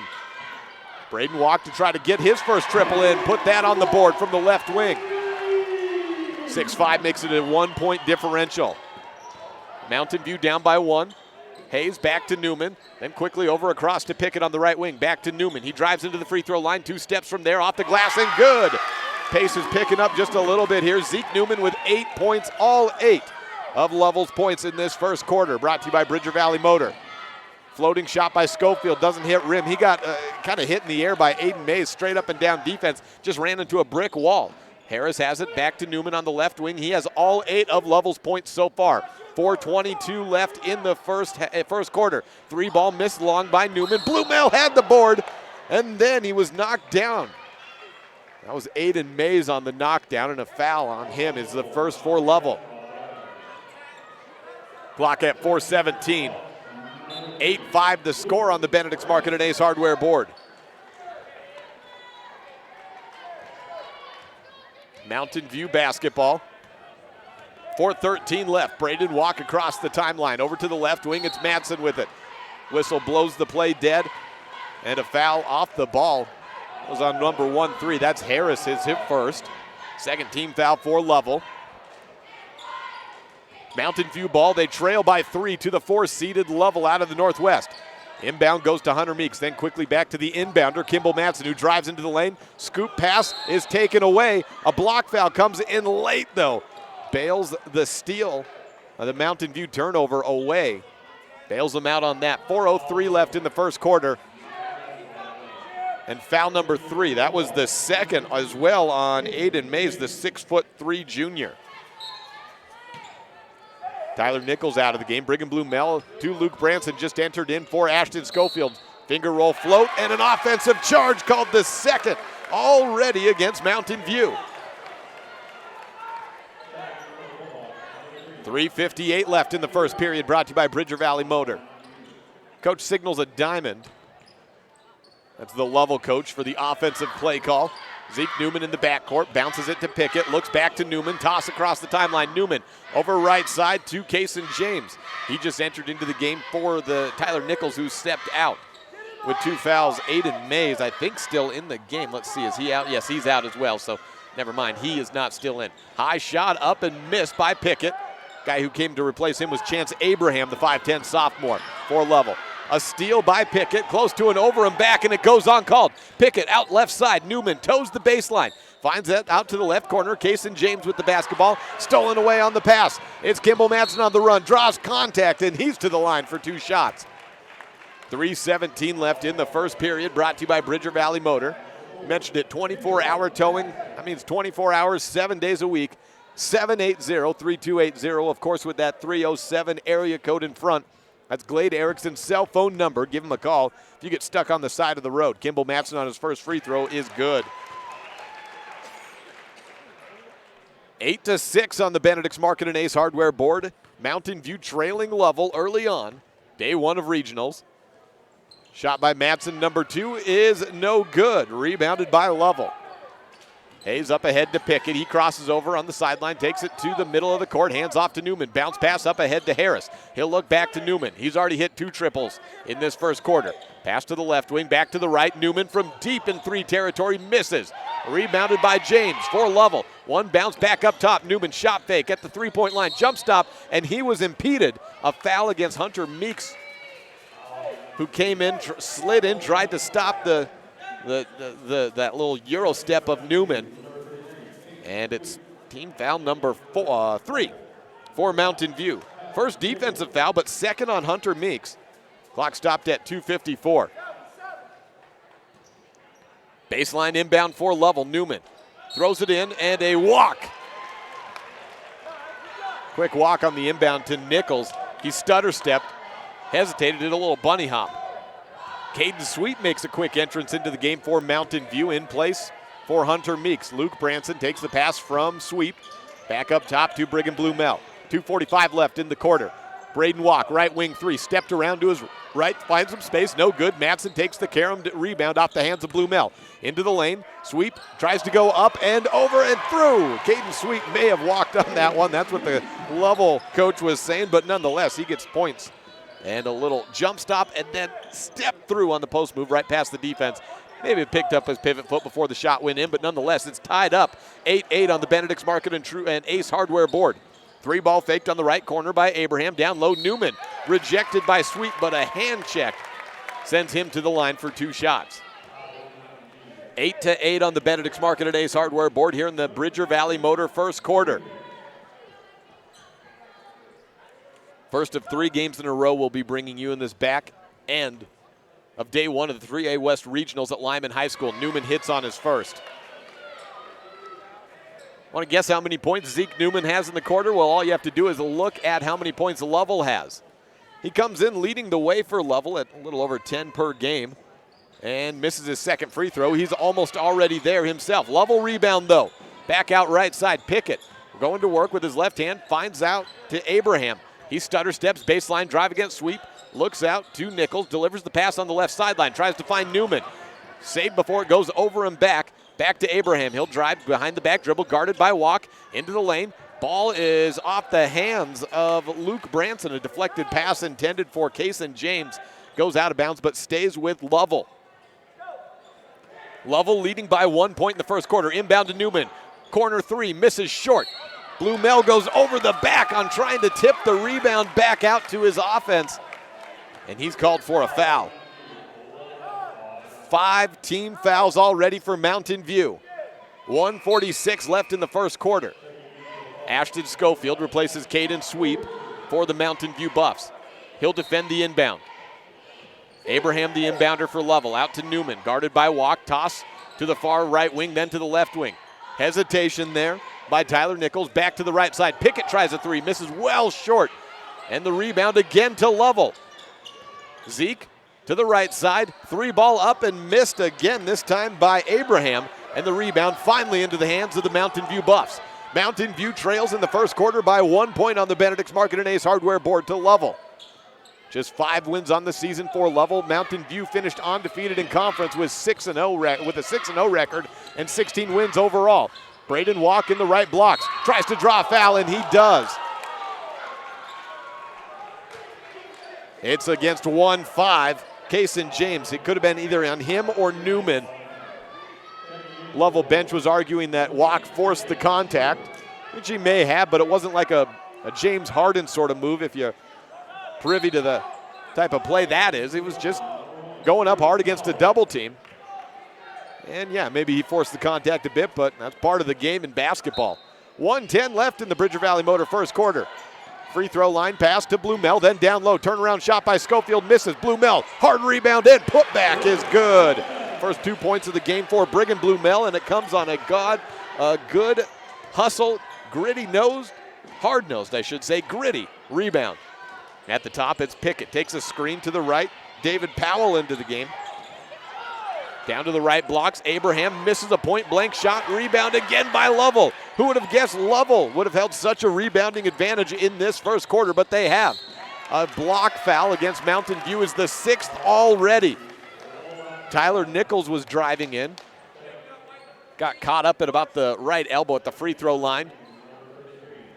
Braden walked to try to get his first triple in. Put that on the board from the left wing. 6-5 makes it a 1-point differential. Mountain View down by 1. Hayes back to Newman. Then quickly over across to Pickett on the right wing. Back to Newman. He drives into the free throw line. 2 steps from there. Off the glass and good. Pace is picking up just a little bit here. Zeke Newman with 8 points. All 8 of Lovell's points in this first quarter. Brought to you by Bridger Valley Motor. Floating shot by Schofield. Doesn't hit rim. He got kind of hit in the air by Aiden Mays. Straight up and down defense. Just ran into a brick wall. Harris has it back to Newman on the left wing. He has all 8 of Lovell's points so far. 4:22 left in the first quarter. 3-ball missed long by Newman. Blumel had the board, and then he was knocked down. That was Aiden Mays on the knockdown, and a foul on him is the first for Lovell. Clock at 4:17. 8-5 the score on the Benedict's Market and Ace Hardware board. Mountain View basketball. 4:13 left. Braden walk across the timeline. Over to the left wing. It's Madsen with it. Whistle blows the play dead. And a foul off the ball. It was on number 1-3. That's Harris, his first. Second team foul for Lovell. Mountain View ball. They trail by 3 to the 4-seeded Lovell out of the Northwest. Inbound goes to Hunter Meeks, then quickly back to the inbounder, Kimball Madsen, who drives into the lane. Scoop pass is taken away. A block foul comes in late, though. Bails the steal, the Mountain View turnover away. Bails them out on that. 4:03 left in the first quarter. And foul number 3. That was the second as well on Aiden Mays, the 6'3" junior. Tyler Nichols out of the game. Brigham Blumel to Luke Branson just entered in for Ashton Schofield. Finger roll float and an offensive charge called the second already against Mountain View. 3:58 left in the first period, brought to you by Bridger Valley Motor. Coach signals a diamond. That's the Lovell coach for the offensive play call. Zeke Newman in the backcourt, bounces it to Pickett, looks back to Newman, toss across the timeline. Newman over right side to Kason James. He just entered into the game for the Tyler Nichols, who stepped out with 2 fouls. Aiden Mays, I think, still in the game. Let's see, is he out? Yes, he's out as well, so never mind. He is not still in. High shot up and missed by Pickett. Guy who came to replace him was Chance Abraham, the 5'10 sophomore for Lovell. A steal by Pickett, close to an over and back, and it goes uncalled. Pickett out left side. Newman toes the baseline. Finds that out to the left corner. Kason James with the basketball. Stolen away on the pass. It's Kimball Madsen on the run. Draws contact, and he's to the line for 2 shots. 3:17 left in the first period, brought to you by Bridger Valley Motor. Mentioned it, 24-hour towing. That means 24 hours, 7 days a week. 780-3280, of course, with that 307 area code in front. That's Glade Erickson's cell phone number. Give him a call if you get stuck on the side of the road. Kimball Madsen on his first free throw is good. 8-6 on the Benedict's Market and Ace Hardware board. Mountain View trailing Lovell early on. Day 1 of regionals. Shot by Madsen, number 2, is no good. Rebounded by Lovell. Hayes up ahead to Pickett. He crosses over on the sideline, takes it to the middle of the court, hands off to Newman. Bounce pass up ahead to Harris. He'll look back to Newman. He's already hit 2 triples in this first quarter. Pass to the left wing, back to the right. Newman from deep in 3 territory misses. Rebounded by James for Lovell. One bounce back up top. Newman shot fake at the 3-point line. Jump stop, and he was impeded. A foul against Hunter Meeks, who came in, slid in, tried to stop that little Euro step of Newman. And it's team foul number 3 for Mountain View. First defensive foul, but second on Hunter Meeks. Clock stopped at 2:54. Baseline inbound for Lovell. Newman throws it in, and a walk. Quick walk on the inbound to Nichols. He stutter-stepped, hesitated, did a little bunny hop. Caden Sweet makes a quick entrance into the game for Mountain View, in place for Hunter Meeks. Luke Branson takes the pass from Sweep. Back up top to Brigham Blumell. 2:45 left in the quarter. Braden Walk, right wing three, stepped around to his right, finds some space, no good. Matson takes the carom rebound off the hands of Blumell. Into the lane, Sweep tries to go up and over and through. Caden Sweep may have walked on that one. That's what the Lovell coach was saying, but nonetheless, he gets points. And a little jump stop and then step through on the post move right past the defense. Maybe it picked up his pivot foot before the shot went in, but nonetheless, it's tied up 8-8 on the Benedict's Market and Ace Hardware board. 3-ball faked on the right corner by Abraham. Down low, Newman. Rejected by Sweet, but a hand check sends him to the line for 2 shots. 8-8 on the Benedict's Market and Ace Hardware board here in the Bridger Valley Motor first quarter. First of 3 games in a row we'll be bringing you in this back end of day 1 of the 3A West Regionals at Lyman High School. Newman hits on his first. Want to guess how many points Zeke Newman has in the quarter? Well, all you have to do is look at how many points Lovell has. He comes in leading the way for Lovell at a little over 10 per game and misses his second free throw. He's almost already there himself. Lovell rebound, though. Back out right side. Pickett going to work with his left hand, finds out to Abraham. He stutter steps, baseline drive against Sweep, looks out to Nichols, delivers the pass on the left sideline, tries to find Newman. Saved before it goes over and back. Back to Abraham. He'll drive behind the back dribble, guarded by Walk, into the lane. Ball is off the hands of Luke Branson. A deflected pass intended for Kaysen James goes out of bounds, but stays with Lovell. Lovell leading by 1 point in the first quarter. Inbound to Newman. Corner 3, misses short. Blumell goes over the back on trying to tip the rebound back out to his offense, and he's called for a foul. 5 team fouls already for Mountain View. 1:46 left in the first quarter. Ashton Schofield replaces Caden Sweep for the Mountain View Buffs. He'll defend the inbound. Abraham the inbounder for Lovell. Out to Newman, guarded by Walk. Toss to the far right wing, then to the left wing. Hesitation there by Tyler Nichols. Back to the right side. Pickett tries a 3, misses well short. And the rebound again to Lovell. Zeke to the right side, 3-ball up and missed again, this time by Abraham, and the rebound finally into the hands of the Mountain View Buffs. Mountain View trails in the first quarter by 1 point on the Benedict's Market and Ace Hardware board to Lovell. Just 5 wins on the season for Lovell. Mountain View finished undefeated in conference with a 6-0 record and 16 wins overall. Braden Walk in the right blocks, tries to draw a foul, and he does. It's against 1-5. Kaysen James. It could have been either on him or Newman. Lovell bench was arguing that Walk forced the contact, which he may have, but it wasn't like a James Harden sort of move if you're privy to the type of play that is. It was just going up hard against a double team. And yeah, maybe he forced the contact a bit, but that's part of the game in basketball. 1:10 left in the Bridger Valley Motor first quarter. Free throw line pass to Blumell, then down low. Turnaround shot by Schofield, misses. Blumell, hard rebound in. Putback is good. First 2 points of the game for Brigham Blumell, and it comes on a good hustle, hard-nosed, I should say, gritty rebound. At the top, it's Pickett. Takes a screen to the right. David Powell into the game. Down to the right blocks. Abraham misses a point-blank shot. Rebound again by Lovell. Who would have guessed Lovell would have held such a rebounding advantage in this first quarter, but they have. A block foul against Mountain View is the 6th already. Tyler Nichols was driving in. Got caught up at about the right elbow at the free throw line.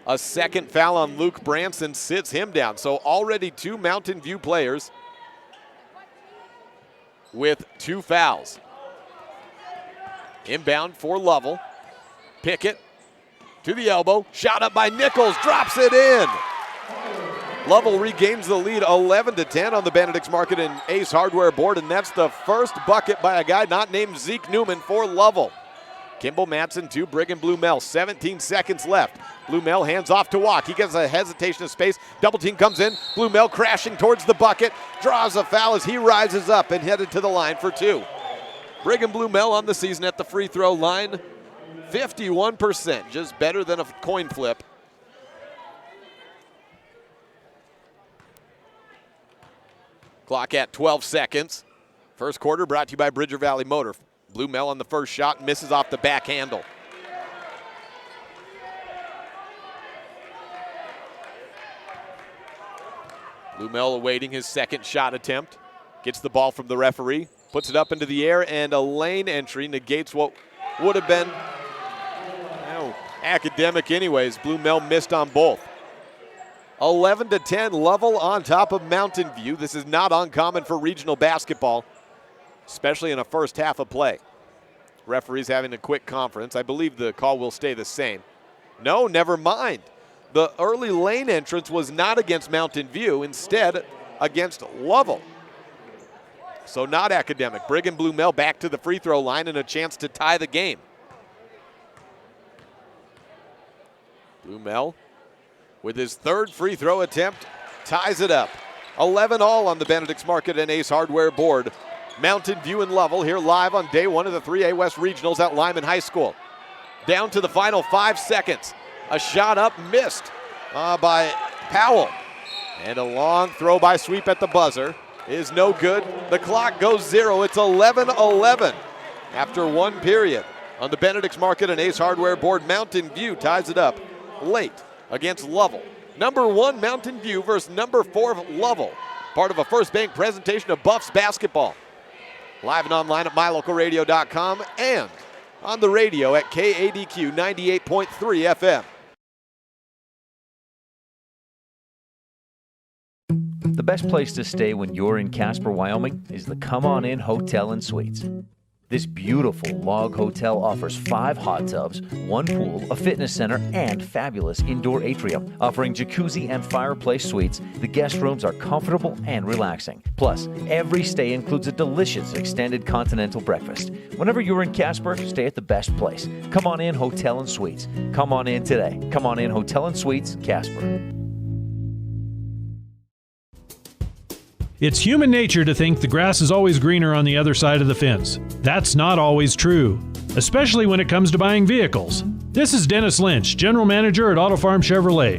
A second foul on Luke Branson sits him down. So already 2 Mountain View players with 2 fouls. Inbound for Lovell. Pickett to the elbow. Shot up by Nichols. Drops it in. Lovell regains the lead 11-10 on the Benedict's Market and Ace Hardware board, and that's the first bucket by a guy not named Zeke Newman for Lovell. Kimball Madsen to Brigham Blumel. 17 seconds left. Blumel hands off to Walk. He gets a hesitation of space. Double team comes in. Blumel crashing towards the bucket. Draws a foul as he rises up and headed to the line for two. Brigham Blumel on the season at the free throw line. 51%, just better than a coin flip. Clock at 12 seconds. First quarter brought to you by Bridger Valley Motor. Blumel on the first shot, misses off the back handle. Blumel awaiting his second shot attempt. Gets the ball from the referee, puts it up into the air, and a lane entry negates what would have been academic anyways. Blumel missed on both. 11-10, Lovell on top of Mountain View. This is not uncommon for regional basketball, especially in a first half of play. Referees having a quick conference. I believe the call will stay the same. No, never mind. The early lane entrance was not against Mountain View, instead against Lovell. So not academic. Brigham Blumel back to the free throw line and a chance to tie the game. Blumel with his third free throw attempt ties it up. 11-all on the Benedict's Market and Ace Hardware board. Mountain View and Lovell here live on day one of the 3A West Regionals at Lyman High School. Down to the final 5 seconds. A shot up missed by Powell. And a long throw by Sweep at the buzzer is no good. The clock goes 0. It's 11-11 after one period. On the Benedict's Market and Ace Hardware board, Mountain View ties it up late against Lovell. Number 1 Mountain View versus number 4 Lovell. Part of a First Bank presentation of Buffs basketball. Live and online at mylocalradio.com and on the radio at KADQ 98.3 FM. The best place to stay when you're in Casper, Wyoming is the Come On In Hotel and Suites. This beautiful log hotel offers 5 hot tubs, 1 pool, a fitness center, and fabulous indoor atrium. Offering jacuzzi and fireplace suites, the guest rooms are comfortable and relaxing. Plus, every stay includes a delicious extended continental breakfast. Whenever you're in Casper, stay at the best place. Come On In Hotel and Suites. Come on in today. Come On In Hotel and Suites, Casper. It's human nature to think the grass is always greener on the other side of the fence. That's not always true, especially when it comes to buying vehicles. This is Dennis Lynch, General Manager at Auto Farm Chevrolet.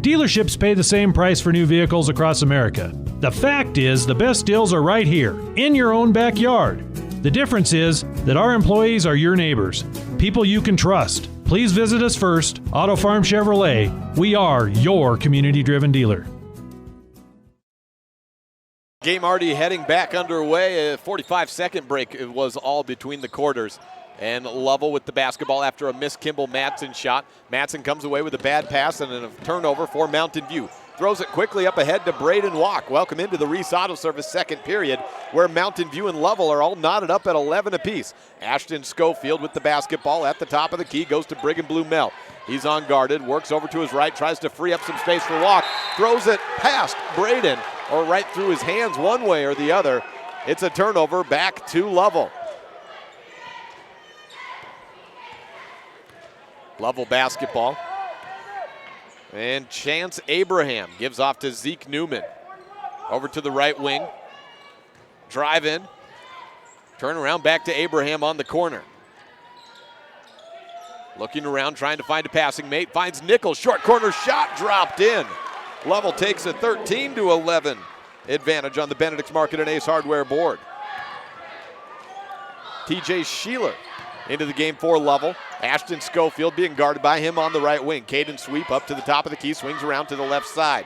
Dealerships pay the same price for new vehicles across America. The fact is, the best deals are right here, in your own backyard. The difference is that our employees are your neighbors, people you can trust. Please visit us first, Auto Farm Chevrolet. We are your community-driven dealer. Game already heading back underway. A 45-second break it was all between the quarters. And Lovell with the basketball after a missed Kimball Madsen shot. Madsen comes away with a bad pass and a turnover for Mountain View. Throws it quickly up ahead to Braden Walk. Welcome into the Reese Auto Service second period, where Mountain View and Lovell are all knotted up at 11 apiece. Ashton Schofield with the basketball at the top of the key, goes to Brigham Blumel. He's unguarded, works over to his right, tries to free up some space for Walk. Throws it past Braden, or right through his hands one way or the other. It's a turnover back to Lovell. Lovell basketball. And Chance Abraham gives off to Zeke Newman. Over to the right wing. Drive in. Turn around back to Abraham on the corner. Looking around, trying to find a passing mate. Finds Nichols. Short corner shot dropped in. Lovell takes a 13-11 advantage on the Benedict's Market and Ace Hardware board. TJ Sheeler into the game for Lovell. Ashton Schofield being guarded by him on the right wing. Caden Sweep up to the top of the key, swings around to the left side.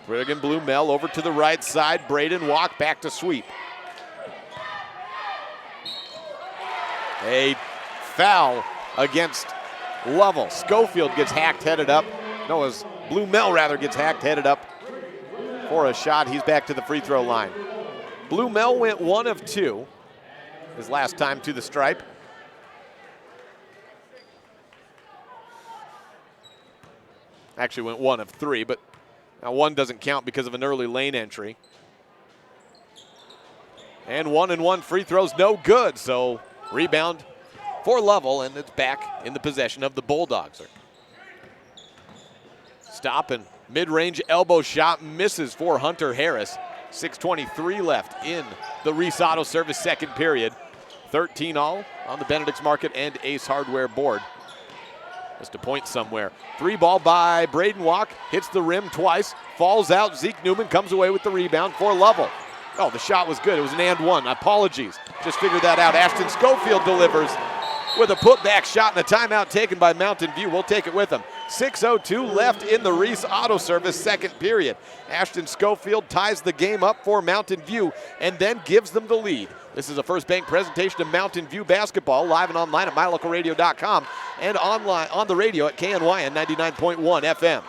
Brigham Blumel over to the right side. Braden Walk back to Sweep. A foul against Lovell. Schofield gets hacked, headed up. No, as Blumel rather gets hacked, headed up for a shot. He's back to the free throw line. Blumel went 1 of 2 his last time to the stripe. Actually went 1 of 3, but now 1 doesn't count because of an early lane entry. And 1-and-1 free throws, no good. So rebound for Lovell, and it's back in the possession of the Bulldogs. Stop and mid-range elbow shot misses for Hunter Harris. 6:23 left in the Reese Auto Service second period. 13 all on the Benedict's Market and Ace Hardware board. Just a point somewhere. 3-ball by Braden Walk, hits the rim twice, falls out. Zeke Newman comes away with the rebound for Lovell. Oh, the shot was good. It was an and one. Apologies. Just figured that out. Ashton Schofield delivers with a putback shot and a timeout taken by Mountain View. We'll take it with them. 6:02 left in the Reese Auto Service second period. Ashton Schofield ties the game up for Mountain View and then gives them the lead. This is a First Bank presentation of Mountain View basketball, live and online at mylocalradio.com and online on the radio at KNYN 99.1 FM.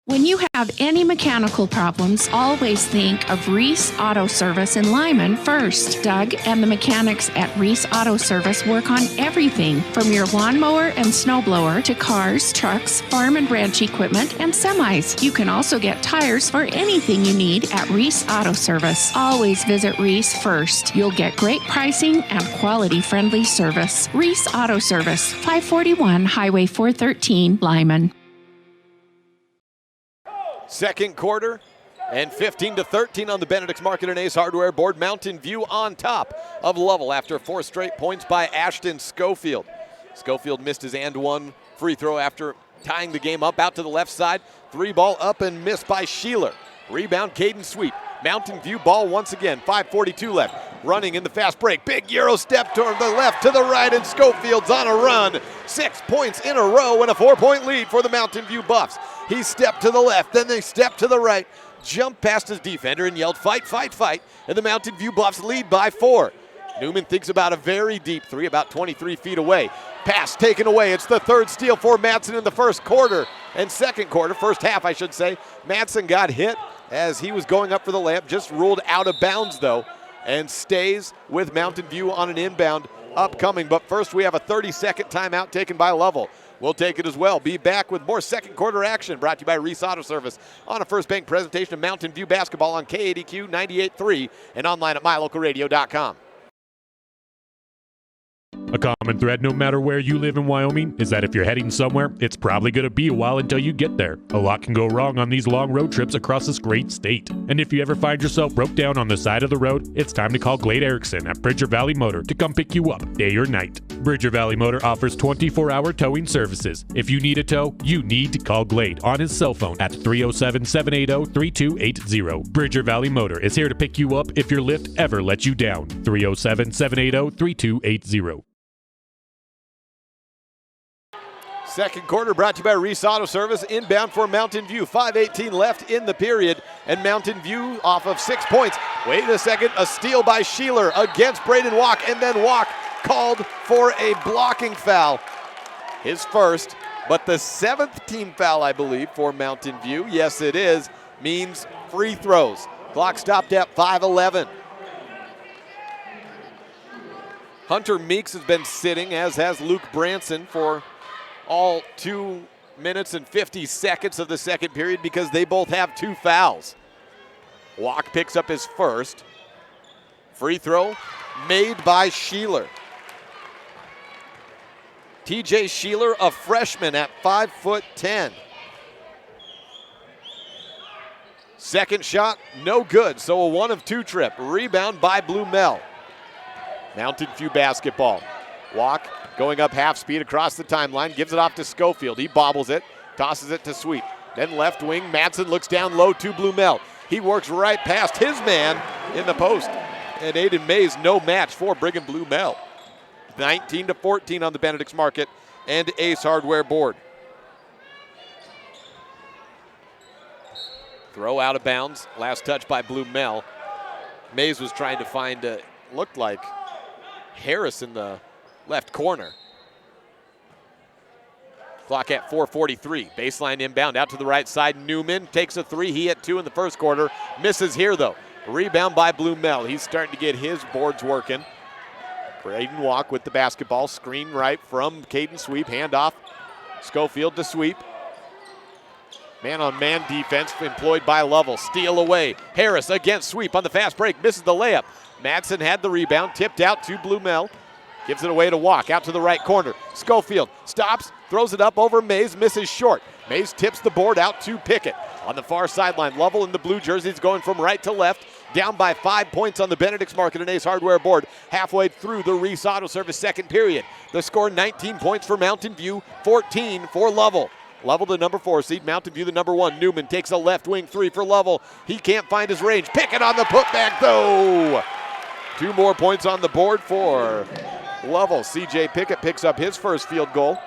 When you have any mechanical problems, always think of Reese Auto Service in Lyman first. Doug and the mechanics at Reese Auto Service work on everything from your lawnmower and snowblower to cars, trucks, farm and ranch equipment, and semis. You can also get tires for anything you need at Reese Auto Service. Always visit Reese first. You'll get great pricing and quality-friendly service. Reese Auto Service, 541 Highway 413, Lyman. Second quarter, and 15-13 on the Benedict's Market and Ace Hardware board. Mountain View on top of Lovell after 4 straight points by Ashton Schofield. Schofield missed his and one free throw after tying the game up out to the left side. 3-ball up and missed by Sheeler. Rebound, Caden Sweet. Mountain View ball once again, 5:42 left. Running in the fast break. Big Euro step toward the left, to the right, and Schofield's on a run. 6 points in a row and a 4-point lead for the Mountain View Buffs. He stepped to the left, then they stepped to the right, jumped past his defender and yelled, "Fight, fight, fight," and the Mountain View Buffs lead by 4. Newman thinks about a very deep three, about 23 feet away. Pass taken away. It's the third steal for Madsen in the first quarter and second quarter, first half I should say. Madsen got hit as he was going up for the layup, just ruled out of bounds though, and stays with Mountain View on an inbound upcoming. But first we have a 30-second timeout taken by Lovell. We'll take it as well. Be back with more second quarter action brought to you by Reese Auto Service on a First Bank presentation of Mountain View basketball on KADQ 98.3 and online at mylocalradio.com. A common thread no matter where you live in Wyoming is that if you're heading somewhere, it's probably going to be a while until you get there. A lot can go wrong on these long road trips across this great state. And if you ever find yourself broke down on the side of the road, it's time to call Glade Erickson at Bridger Valley Motor to come pick you up day or night. Bridger Valley Motor offers 24-hour towing services. If you need a tow, you need to call Glade on his cell phone at 307-780-3280. Bridger Valley Motor is here to pick you up if your lift ever lets you down. 307-780-3280. Second quarter brought to you by Reese Auto Service. Inbound for Mountain View. 5:18 left in the period, and Mountain View off of 6 points. Wait a second, a steal by Sheeler against Braden Walk, and then Walk called for a blocking foul. His first, but the 7th team foul, I believe, for Mountain View. Yes, it is. Means free throws. Clock stopped at 5:11. Hunter Meeks has been sitting, as has Luke Branson, for all 2 minutes and 50 seconds of the second period because they both have 2 fouls. Walk picks up his first. Free throw made by Sheeler. TJ Sheeler, a freshman at 5'10". Second shot, no good, so a 1 of 2 trip. Rebound by Blumel. Mountain View basketball. Walk going up half speed across the timeline, gives it off to Schofield. He bobbles it, tosses it to Sweet. Then left wing, Madsen looks down low to Blumel. He works right past his man in the post. And Aiden Mays, no match for Brigham Blumel. 19-14 on the Benedict's Market and Ace Hardware board. Throw out of bounds, last touch by Blumel. Mays was trying to find, looked like Harris in the left corner. Clock at 4:43. Baseline inbound out to the right side. Newman takes a 3. He hit 2 in the first quarter. Misses here though. Rebound by Blumel. He's starting to get his boards working. Braden Walk with the basketball. Screen right from Caden Sweep. Handoff. Schofield to Sweep. Man-on-man defense employed by Lovell. Steal away. Harris against Sweep on the fast break. Misses the layup. Madsen had the rebound, tipped out to Blumel. Gives it away to Walk, out to the right corner. Schofield stops, throws it up over Mays, misses short. Mays tips the board out to Pickett. On the far sideline, Lovell in the blue jerseys going from right to left. Down by 5 points on the Benedict's Market and Ace Hardware board. Halfway through the Reese Auto Service second period. The score 19 points for Mountain View, 14 for Lovell. Lovell the number 4 seed, Mountain View the number 1. Newman takes a left wing 3 for Lovell. He can't find his range. Pickett on the putback though. 2 more points on the board for Lovell. CJ Pickett picks up his first field goal.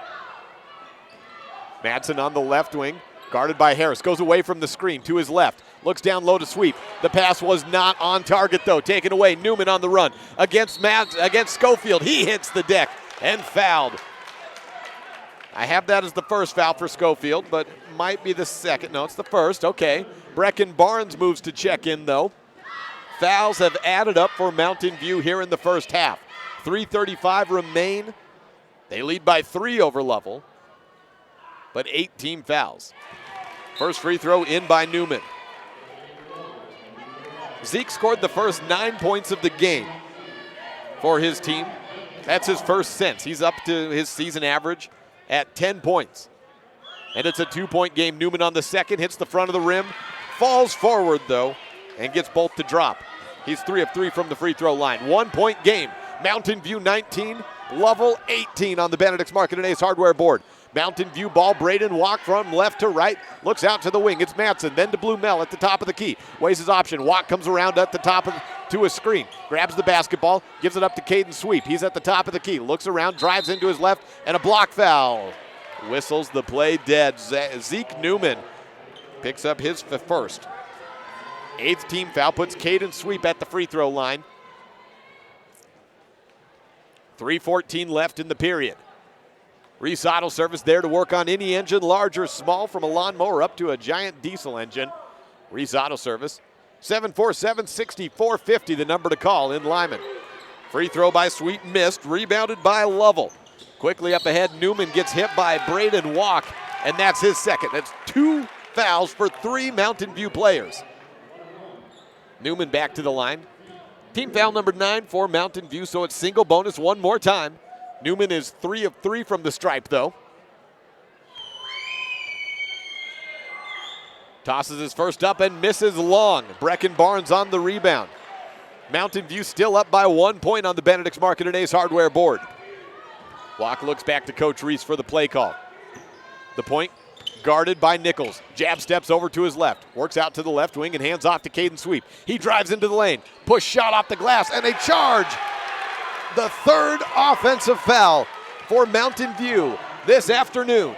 Madsen on the left wing, guarded by Harris. Goes away from the screen to his left. Looks down low to sweep. The pass was not on target though. Taken away. Newman on the run against Schofield. He hits the deck and fouled. I have that as the first foul for Schofield, but might be the second. No, it's the first. Okay. Brecken Barnes moves to check in though. Fouls have added up for Mountain View here in the first half. 3:35 remain. They lead by 3 over Lovell, but 8 team fouls. First free throw in by Newman. Zeke scored the first 9 points of the game for his team. That's his first since. He's up to his season average at 10 points. And it's a 2-point game. Newman on the second, hits the front of the rim, falls forward though, and gets both to drop. He's 3 of 3 from the free throw line. 1-point game. Mountain View 19, Lovell 18 on the Benedict's Market and Ace Hardware board. Mountain View ball, Braden Walk from left to right, looks out to the wing. It's Madsen, then to Blumel at the top of the key. Weighs his option. Walk comes around at the top to a screen. Grabs the basketball, gives it up to Caden Sweep. He's at the top of the key, looks around, drives into his left, and a block foul. Whistles the play dead. Zeke Newman picks up his first. 8th team foul, puts Caden Sweep at the free throw line. 3:14 left in the period. Reese Auto Service there to work on any engine, large or small, from a lawnmower up to a giant diesel engine. Reese Auto Service, 747-6450, the number to call in Lyman. Free throw by Sweet, missed, rebounded by Lovell. Quickly up ahead, Newman gets hit by Braden Walk, and that's his second. That's 2 fouls for 3 Mountain View players. Newman back to the line. Team foul number 9 for Mountain View, so it's single bonus one more time. Newman is 3 of 3 from the stripe, though. Tosses his first up and misses long. Brecken Barnes on the rebound. Mountain View still up by 1 point on the Benedict's Market and Ace Hardware board. Walk looks back to Coach Reese for the play call. The point guarded by Nichols. Jab steps over to his left. Works out to the left wing and hands off to Caden Sweep. He drives into the lane. Push shot off the glass and a charge. The 3rd offensive foul for Mountain View this afternoon.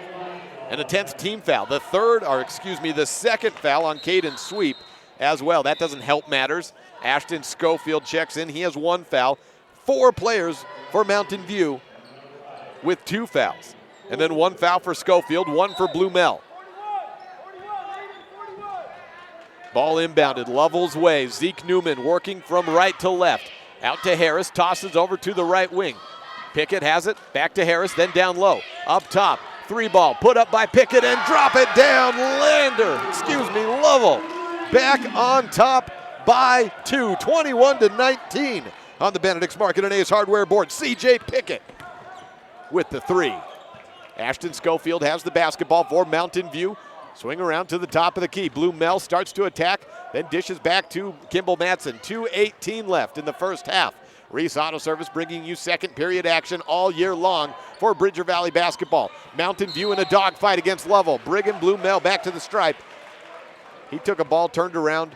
And a 10th team foul. The 2nd foul on Caden Sweep as well. That doesn't help matters. Ashton Schofield checks in. He has 1 foul. 4 players for Mountain View with 2 fouls. And then 1 foul for Schofield, 1 for Blumel. Ball inbounded, Lovell's way. Zeke Newman working from right to left. Out to Harris, tosses over to the right wing. Pickett has it, back to Harris, then down low. Up top, 3 ball, put up by Pickett and drop it down. Lovell back on top by 2, 21-19 on the Benedict's Market and Ace Hardware board. CJ Pickett with the 3. Ashton Schofield has the basketball for Mountain View. Swing around to the top of the key. Blumel starts to attack, then dishes back to Kimball Madsen. 2:18 left in the first half. Reese Auto Service bringing you second period action all year long for Bridger Valley basketball. Mountain View in a dogfight against Lovell. Brigham Blumel back to the stripe. He took a ball, turned around,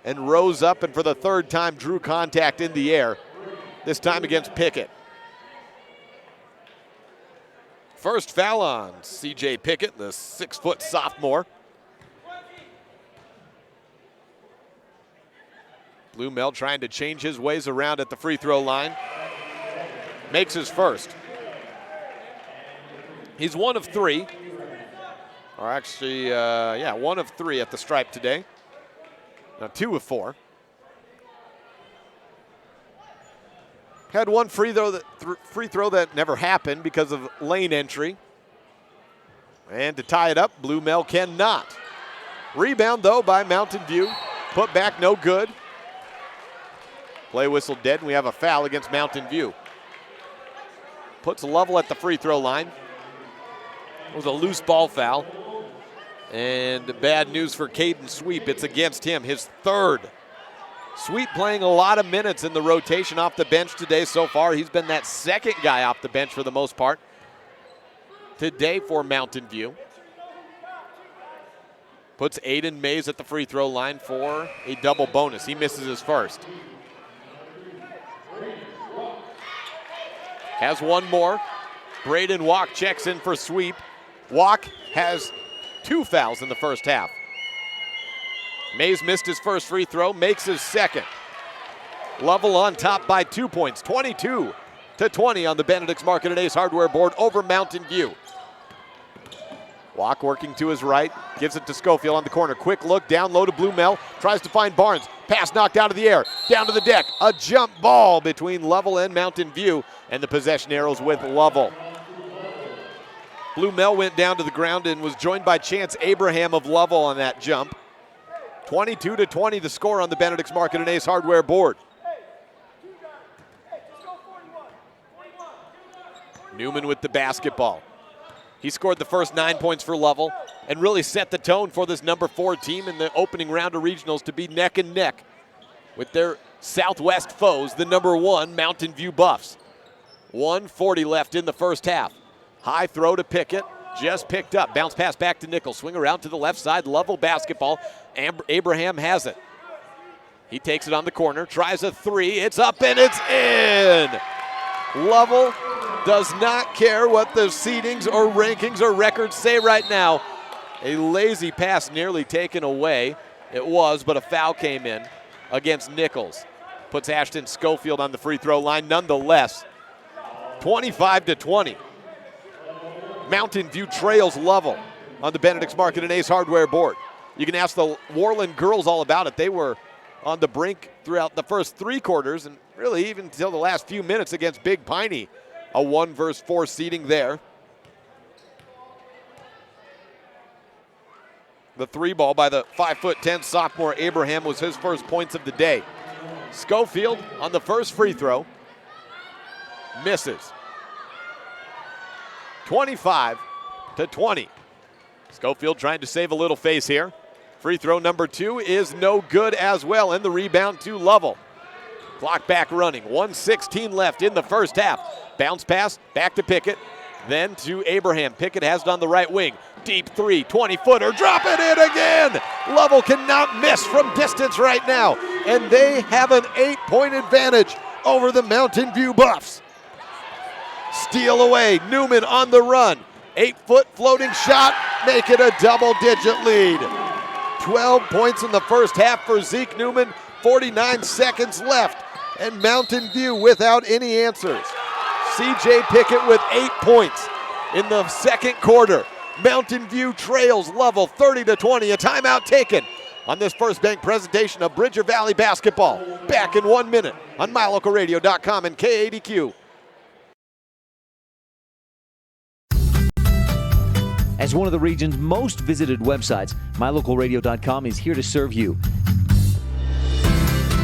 and rose up, and for the 3rd time drew contact in the air, this time against Pickett. First foul on CJ Pickett, the 6-foot sophomore. Blumel trying to change his ways around at the free throw line. Makes his first. He's 1 of 3. Or actually, 1 of 3 at the stripe today. Now 2 of 4. Had 1 free throw that never happened because of lane entry. And to tie it up, Blumel cannot. Rebound, though, by Mountain View. Put back, no good. Play whistle dead, and we have a foul against Mountain View. Puts Lovell at the free throw line. It was a loose ball foul. And bad news for Caden Sweep. It's against him, his third. Sweep playing a lot of minutes in the rotation off the bench today so far. He's been that second guy off the bench for the most part today for Mountain View. Puts Aiden Mays at the free throw line for a double bonus. He misses his first. Has one more. Braden Walk checks in for Sweep. Walk has 2 fouls in the first half. Mays missed his first free throw, makes his second. Lovell on top by 2 points, 22-20 on the Benedict's Market and Ace Hardware board over Mountain View. Walk working to his right, gives it to Schofield on the corner. Quick look, down low to Blumel, tries to find Barnes. Pass knocked out of the air, down to the deck. A jump ball between Lovell and Mountain View, and the possession arrows with Lovell. Blumel went down to the ground and was joined by Chance Abraham of Lovell on that jump. 22-20 the score on the Benedict's Market and Ace Hardware board. Newman with the basketball. He scored the first 9 points for Lovell and really set the tone for this number 4 team in the opening round of regionals to be neck and neck with their Southwest foes, the number 1 Mountain View Buffs. 1:40 left in the first half. High throw to Pickett, just picked up. Bounce pass back to Nichols. Swing around to the left side, Lovell basketball. Abraham has it. He takes it on the corner, tries a 3. It's up and it's in. Lovell does not care what the seedings or rankings or records say right now. A lazy pass nearly taken away. It was, but a foul came in against Nichols. Puts Ashton Schofield on the free throw line nonetheless. 25-20. Mountain View trails Lovell on the Benedict's Market and Ace Hardware board. You can ask the Worland girls all about it. They were on the brink throughout the first 3 quarters and really even until the last few minutes against Big Piney. A 1-4 seeding there. The 3 ball by the 5'10" sophomore Abraham was his first points of the day. Schofield on the first free throw. Misses. 25-20. Schofield trying to save a little face here. Free throw number 2 is no good as well, and the rebound to Lovell. Clock back running, 1:16 left in the first half. Bounce pass, back to Pickett, then to Abraham. Pickett has it on the right wing. Deep 3, 20-footer, drop it in again! Lovell cannot miss from distance right now, and they have an 8-point advantage over the Mountain View Buffs. Steal away, Newman on the run. 8-foot floating shot, make it a double-digit lead. 12 points in the first half for Zeke Newman, 49 seconds left, and Mountain View without any answers. C.J. Pickett with 8 points in the second quarter. Mountain View trails Lovell 30-20, a timeout taken on this First Bank presentation of Bridger Valley basketball. Back in 1 minute on MyLocalRadio.com and KADQ. As one of the region's most visited websites, MyLocalRadio.com is here to serve you.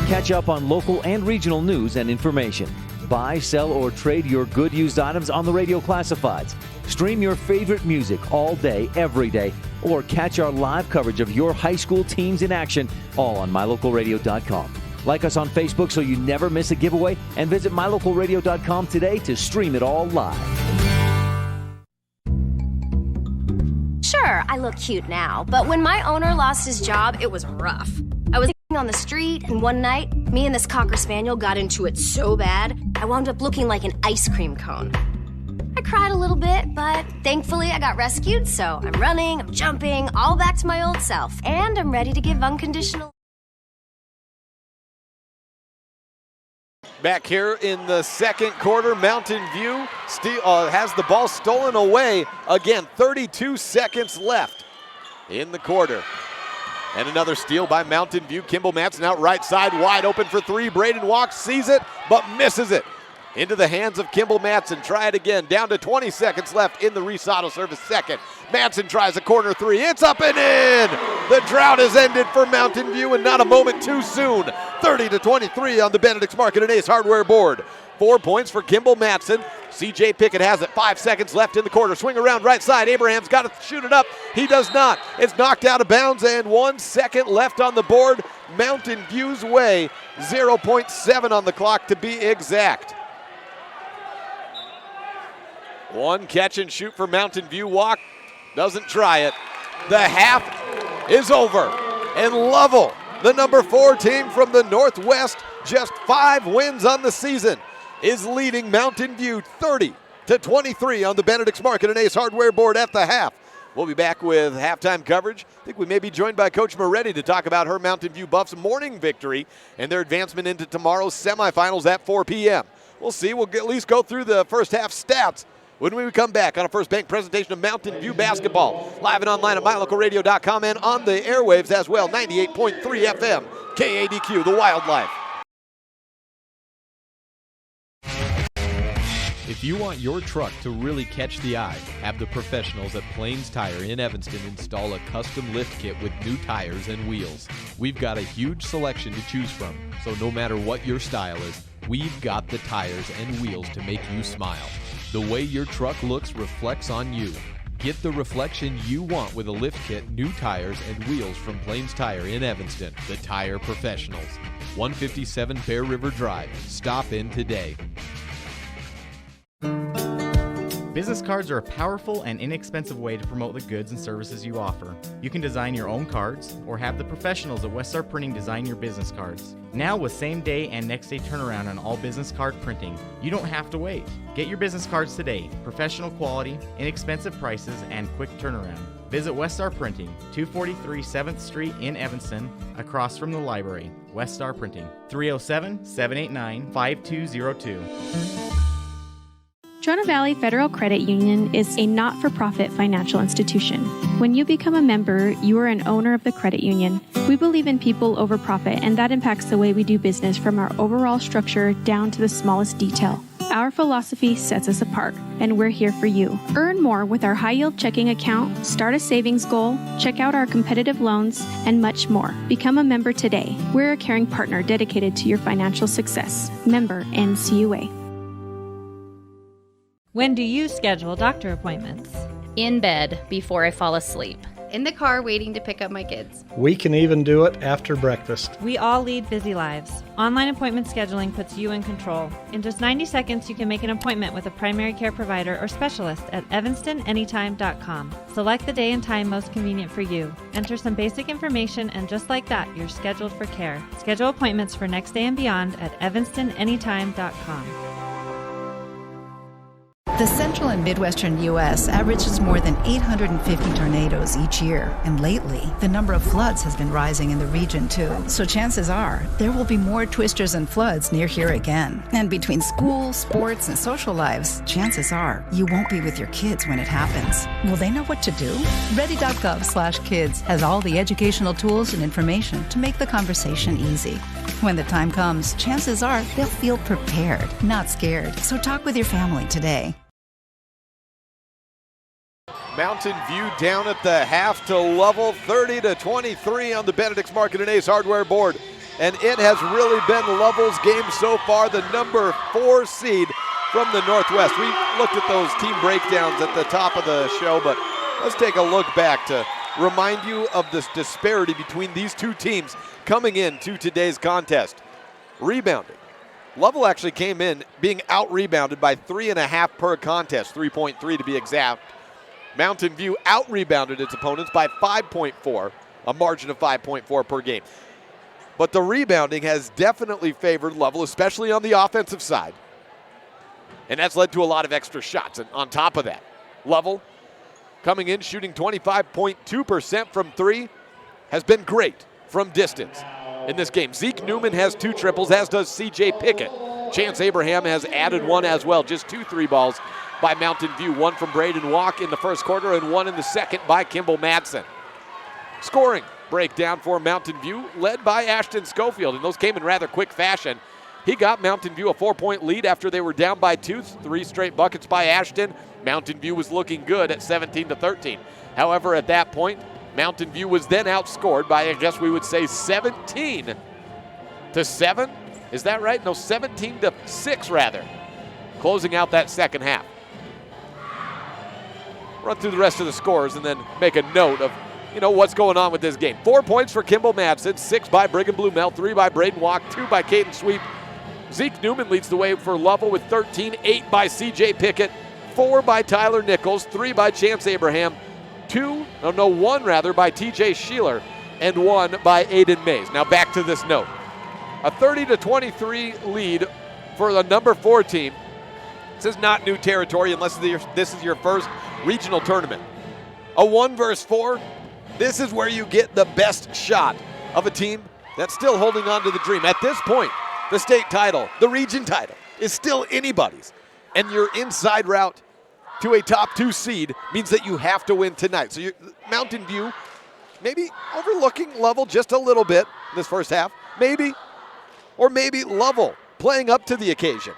Catch up on local and regional news and information. Buy, sell, or trade your good used items on the radio classifieds. Stream your favorite music all day, every day, or catch our live coverage of your high school teams in action, all on MyLocalRadio.com. Like us on Facebook so you never miss a giveaway, and visit MyLocalRadio.com today to stream it all live. Sure, I look cute now, but when my owner lost his job, it was rough. I was on the street, and one night, me and this Cocker Spaniel got into it so bad, I wound up looking like an ice cream cone. I cried a little bit, but thankfully I got rescued, so I'm running, I'm jumping, all back to my old self, and I'm ready to give unconditional. Back here in the second quarter, Mountain View has the ball stolen away. Again, 32 seconds left in the quarter. And another steal by Mountain View. Kimball Matson out right side, wide open for 3. Braden Walks, sees it, but misses it. into the hands of Kimball Matson. Try it again. Down to 20 seconds left in the Reese Auto Service second. Matson tries a corner three. It's up and in. The drought has ended for Mountain View, and not a moment too soon. 30-23 on the Benedict's Market and Ace Hardware board. 4 points for Kimball Matson. CJ Pickett has it. 5 seconds left in the quarter. Swing around right side. Abraham's got to shoot it up. He does not. It's knocked out of bounds, and 1 second left on the board. Mountain View's way. 0.7 on the clock to be exact. One catch and shoot for Mountain View. Walk doesn't try it. The half is over. And Lovell, the number 4 team from the Northwest, just 5 wins on the season, is leading Mountain View 30-23 on the Benedict's Market and Ace Hardware board at the half. We'll be back with halftime coverage. I think we may be joined by Coach Moretti to talk about her Mountain View Buffs' morning victory and their advancement into tomorrow's semifinals at 4 p.m. We'll see. We'll at least go through the first half stats when we come back on a First Bank presentation of Mountain View basketball. Live and online at mylocalradio.com and on the airwaves as well. 98.3 FM, KADQ, the Wildlife. If you want your truck to really catch the eye, have the professionals at Plains Tire in Evanston install a custom lift kit with new tires and wheels. We've got a huge selection to choose from, so no matter what your style is, we've got the tires and wheels to make you smile. The way your truck looks reflects on you. Get the reflection you want with a lift kit, new tires, and wheels from Plains Tire in Evanston, the tire professionals. 157 Bear River Drive. Stop in today. Business cards are a powerful and inexpensive way to promote the goods and services you offer. You can design your own cards or have the professionals at Westar Printing design your business cards. Now with same day and next day turnaround on all business card printing, you don't have to wait. Get your business cards today. Professional quality, inexpensive prices, and quick turnaround. Visit Westar Printing, 243 7th Street in Evanston, across from the library. Westar Printing, 307-789-5202. Trona Valley Federal Credit Union is a not-for-profit financial institution. When you become a member, you are an owner of the credit union. We believe in people over profit, and that impacts the way we do business from our overall structure down to the smallest detail. Our philosophy sets us apart, and we're here for you. Earn more with our high-yield checking account, start a savings goal, check out our competitive loans, and much more. Become a member today. We're a caring partner dedicated to your financial success. Member NCUA. When do you schedule doctor appointments? In bed before I fall asleep. In the car waiting to pick up my kids. We can even do it after breakfast. We all lead busy lives. Online appointment scheduling puts you in control. In just 90 seconds, you can make an appointment with a primary care provider or specialist at evanstonanytime.com. Select the day and time most convenient for you. Enter some basic information, and just like that, you're scheduled for care. Schedule appointments for next day and beyond at evanstonanytime.com. The central and midwestern U.S. averages more than 850 tornadoes each year, and lately, the number of floods has been rising in the region too. So chances are, there will be more twisters and floods near here again. And between school, sports, and social lives, chances are, you won't be with your kids when it happens. Will they know what to do? Ready.gov/kids has all the educational tools and information to make the conversation easy. When the time comes, chances are they'll feel prepared, not scared. So talk with your family today. Mountain View down at the half to Lovell, 30-23 on the Benedict's Market and Ace Hardware board. And it has really been Lovell's game so far, the number 4 seed from the Northwest. We looked at those team breakdowns at the top of the show, but let's take a look back to remind you of this disparity between these two teams coming into today's contest. Rebounding. Lovell actually came in being out-rebounded by 3.5 per contest, 3.3 to be exact. Mountain View out-rebounded its opponents by 5.4, a margin of 5.4 per game. But the rebounding has definitely favored Lovell, especially on the offensive side. And that's led to a lot of extra shots. And on top of that, Lovell coming in shooting 25.2% from 3 has been great from distance in this game. Zeke Newman has 2 triples, as does CJ Pickett. Chance Abraham has added 1 as well, just 2 3 balls by Mountain View, 1 from Braden Walk in the first quarter and 1 in the second by Kimball Madsen. Scoring breakdown for Mountain View, led by Ashton Schofield, and those came in rather quick fashion. He got Mountain View a 4-point lead after they were down by 2. 3 straight buckets by Ashton. Mountain View was looking good at 17-13. However, at that point, Mountain View was then outscored by, I guess we would say, 17-7. Is that right? No, 17-6 rather. Closing out that second half. Run through the rest of the scores and then make a note of, what's going on with this game. 4 points for Kimball Madsen, 6 by Brigham Blumel, 3 by Braden Walk, 2 by Caden Sweep. Zeke Newman leads the way for Lovell with 13, 8 by C.J. Pickett, 4 by Tyler Nichols, 3 by Chance Abraham, 1 by T.J. Sheeler, and 1 by Aiden Mays. Now back to this note. A 30-23 lead for the number 4 team. This is not new territory unless this is your first regional tournament. A 1 versus 4, this is where you get the best shot of a team that's still holding on to the dream. At this point, the state title, the region title, is still anybody's. And your inside route to a top 2 seed means that you have to win tonight. So Mountain View maybe overlooking Lovell just a little bit in this first half. Maybe. Or maybe Lovell playing up to the occasion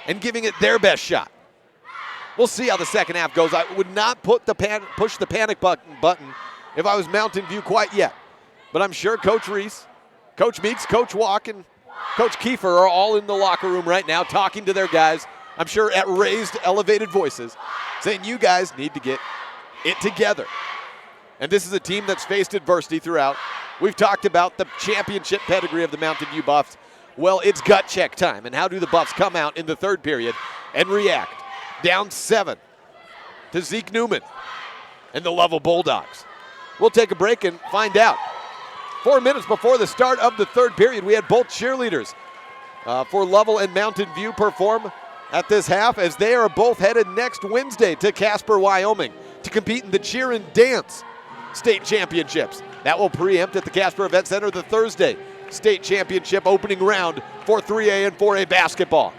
and giving it their best shot. We'll see how the second half goes. I would not push the panic button if I was Mountain View quite yet. But I'm sure Coach Reese, Coach Meeks, Coach Walk, and Coach Kiefer are all in the locker room right now talking to their guys. I'm sure at raised, elevated voices, saying you guys need to get it together. And this is a team that's faced adversity throughout. We've talked about the championship pedigree of the Mountain View Buffs. Well, it's gut check time. And how do the Buffs come out in the third period and react? Down 7 to Zeke Newman and the Lovell Bulldogs. We'll take a break and find out. 4 minutes before the start of the third period, we had both cheerleaders for Lovell and Mountain View perform at this half, as they are both headed next Wednesday to Casper, Wyoming to compete in the Cheer and Dance State Championships. That will preempt at the Casper Event Center the Thursday State Championship opening round for 3A and 4A basketball.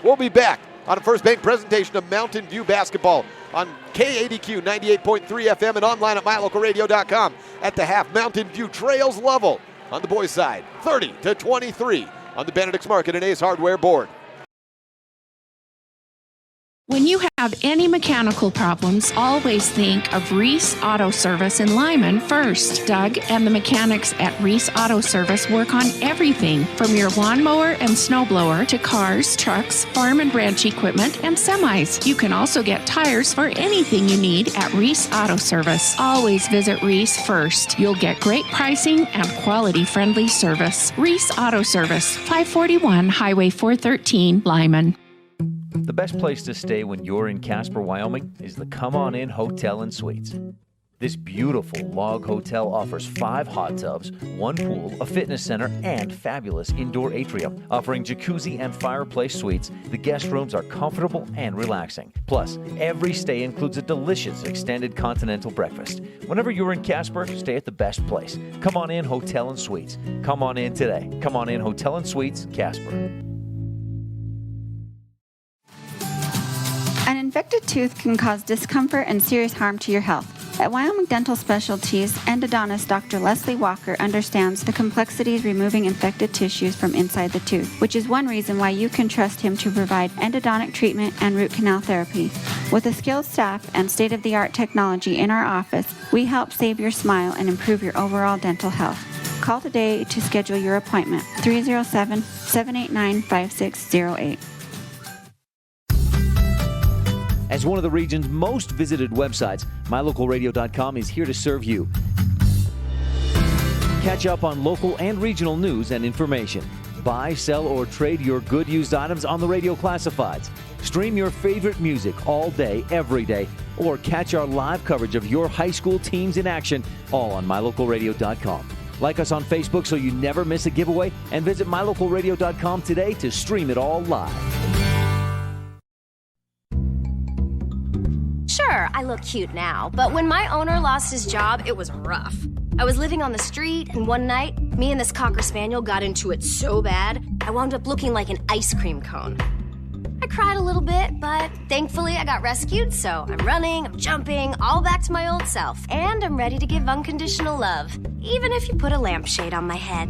We'll be back on a First Bank presentation of Mountain View basketball on KADQ 98.3 FM and online at mylocalradio.com. At the half, Mountain View trails Lovell on the boys' side, 30-23 on the Benedict's Market and Ace Hardware board. When you have any mechanical problems, always think of Reese Auto Service in Lyman first. Doug and the mechanics at Reese Auto Service work on everything from your lawnmower and snowblower to cars, trucks, farm and ranch equipment, and semis. You can also get tires for anything you need at Reese Auto Service. Always visit Reese first. You'll get great pricing and quality-friendly service. Reese Auto Service, 541 Highway 413, Lyman. The best place to stay when you're in Casper, Wyoming is the Come On In Hotel and Suites. This beautiful log hotel offers 5 hot tubs, 1 pool, a fitness center, and fabulous indoor atrium. Offering jacuzzi and fireplace suites, the guest rooms are comfortable and relaxing. Plus, every stay includes a delicious extended continental breakfast. Whenever you're in Casper, stay at the best place. Come On In Hotel and Suites. Come on in today. Come On In Hotel and Suites, Casper. An infected tooth can cause discomfort and serious harm to your health. At Wyoming Dental Specialties, endodontist Dr. Leslie Walker understands the complexities removing infected tissues from inside the tooth, which is one reason why you can trust him to provide endodontic treatment and root canal therapy. With a skilled staff and state-of-the-art technology in our office, we help save your smile and improve your overall dental health. Call today to schedule your appointment, 307-789-5608. As one of the region's most visited websites, mylocalradio.com is here to serve you. Catch up on local and regional news and information. Buy, sell, or trade your good used items on the radio classifieds. Stream your favorite music all day, every day, or catch our live coverage of your high school teams in action, all on mylocalradio.com. Like us on Facebook so you never miss a giveaway, and visit mylocalradio.com today to stream it all live. Sure, I look cute now, but when my owner lost his job, it was rough. I was living on the street, and one night, me and this Cocker Spaniel got into it so bad, I wound up looking like an ice cream cone. I cried a little bit, but thankfully I got rescued, so I'm running, I'm jumping, all back to my old self, and I'm ready to give unconditional love, even if you put a lampshade on my head.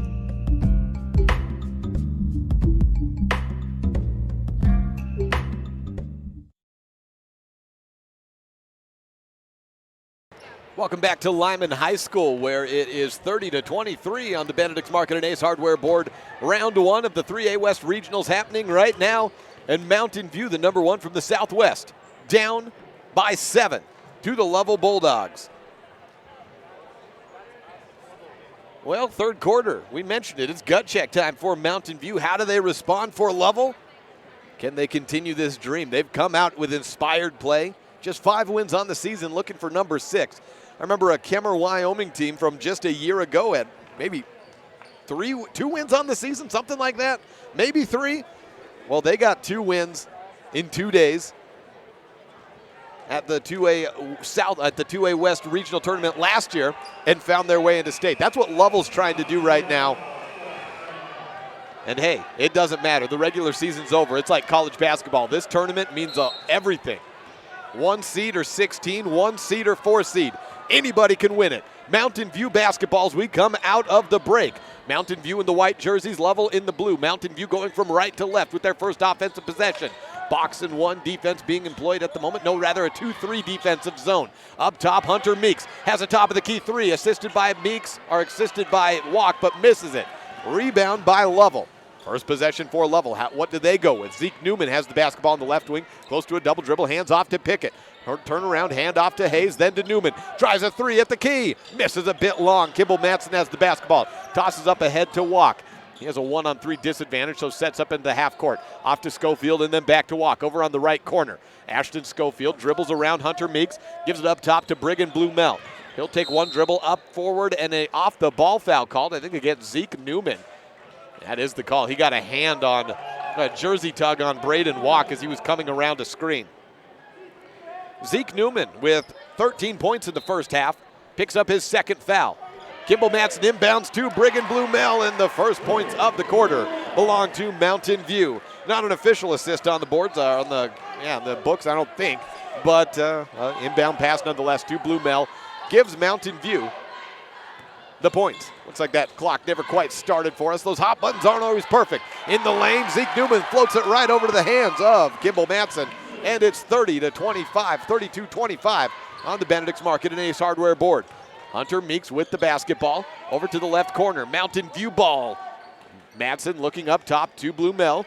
Welcome back to Lyman High School, where it is 30-23 on the Benedict's Market and Ace Hardware board. Round 1 of the 3A West Regionals happening right now. And Mountain View, the number 1 from the Southwest, down by 7 to the Lovell Bulldogs. Well, third quarter, we mentioned it. It's gut check time for Mountain View. How do they respond for Lovell? Can they continue this dream? They've come out with inspired play. Just 5 wins on the season, looking for number 6. I remember a Kemmer, Wyoming team from just a year ago had maybe 2 wins on the season, something like that, maybe 3. Well, they got 2 wins in 2 days at the 2A South, at the 2A West Regional Tournament last year, and found their way into state. That's what Lovell's trying to do right now. And hey, it doesn't matter. The regular season's over. It's like college basketball. This tournament means everything. 1 seed or 16, 1 seed or 4 seed. Anybody can win it. Mountain View basketballs, we come out of the break. Mountain View in the white jerseys, Lovell in the blue. Mountain View going from right to left with their first offensive possession. Box and 1 defense being employed at the moment. No, rather a 2-3 defensive zone. Up top, Hunter Meeks has a top of the key 3, assisted by Walk, but misses it. Rebound by Lovell. First possession for Lovell. What do they go with? Zeke Newman has the basketball in the left wing, close to a double dribble, hands off to Pickett. Turn around, hand off to Hayes, then to Newman. Tries a 3 at the key. Misses a bit long. Kimball Matson has the basketball. Tosses up ahead to Walk. He has a 1-on-3 disadvantage, so sets up into the half court. Off to Schofield and then back to Walk over on the right corner. Ashton Schofield dribbles around Hunter Meeks, gives it up top to Brigham Blumel. He'll take 1 dribble up forward and a off the ball foul called, I think, against Zeke Newman. That is the call. He got a hand on a jersey tug on Braden Walk as he was coming around a screen. Zeke Newman with 13 points in the first half, picks up his second foul. Kimball Matson inbounds to Brigham Blumel, and the first points of the quarter belong to Mountain View. Not an official assist on the boards, on the books, I don't think, but inbound pass nonetheless to Blumel gives Mountain View the points. Looks like that clock never quite started for us. Those hot buttons aren't always perfect. In the lane, Zeke Newman floats it right over to the hands of Kimball Matson, and it's 30-25, 32-25 on the Benedict's Market and Ace Hardware board. Hunter Meeks with the basketball over to the left corner. Mountain View ball. Matson looking up top to Blumel.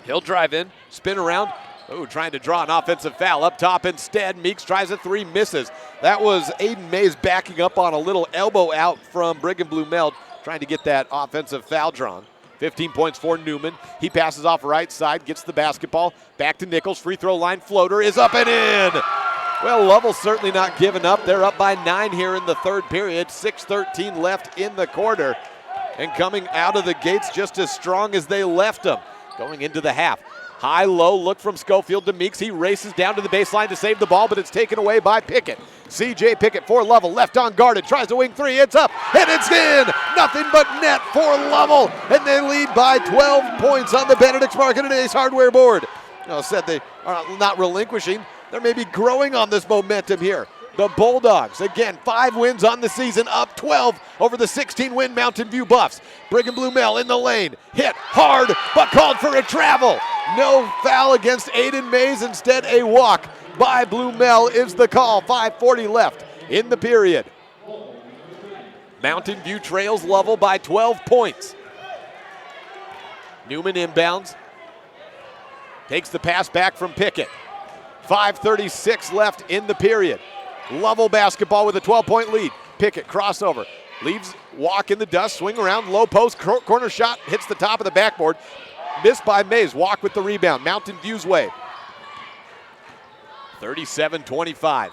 He'll drive in, spin around. Oh, trying to draw an offensive foul up top instead. Meeks tries a 3, misses. That was Aiden Mays backing up on a little elbow out from Brigham Blumel, trying to get that offensive foul drawn. 15 points for Newman. He passes off right side, gets the basketball. Back to Nichols. Free throw line floater is up and in. Well, Lovell's certainly not giving up. They're up by 9 here in the third period. 6:13 left in the quarter. And coming out of the gates just as strong as they left them. Going into the half. High-low look from Schofield to Meeks. He races down to the baseline to save the ball, but it's taken away by Pickett. C.J. Pickett for Lovell, left unguarded, tries to wing 3, it's up, and it's in! Nothing but net for Lovell, and they lead by 12 points on the Benedict's Market and Ace Hardware board. Said they are not relinquishing. They're maybe growing on this momentum here. The Bulldogs, again, 5 wins on the season, up 12 over the 16-win Mountain View Buffs. Brigham Blumel in the lane, hit hard, but called for a travel. No foul against Aiden Mays, instead a walk by Blumel is the call. 5:40 left in the period. Mountain View trails Lovell by 12 points. Newman inbounds, takes the pass back from Pickett. 5:36 left in the period. Lovell basketball with a 12-point lead. Pickett crossover, leaves Walk in the dust, swing around, low post, corner shot, hits the top of the backboard. Missed by Mays. Walk with the rebound. Mountain View's way. 37-25.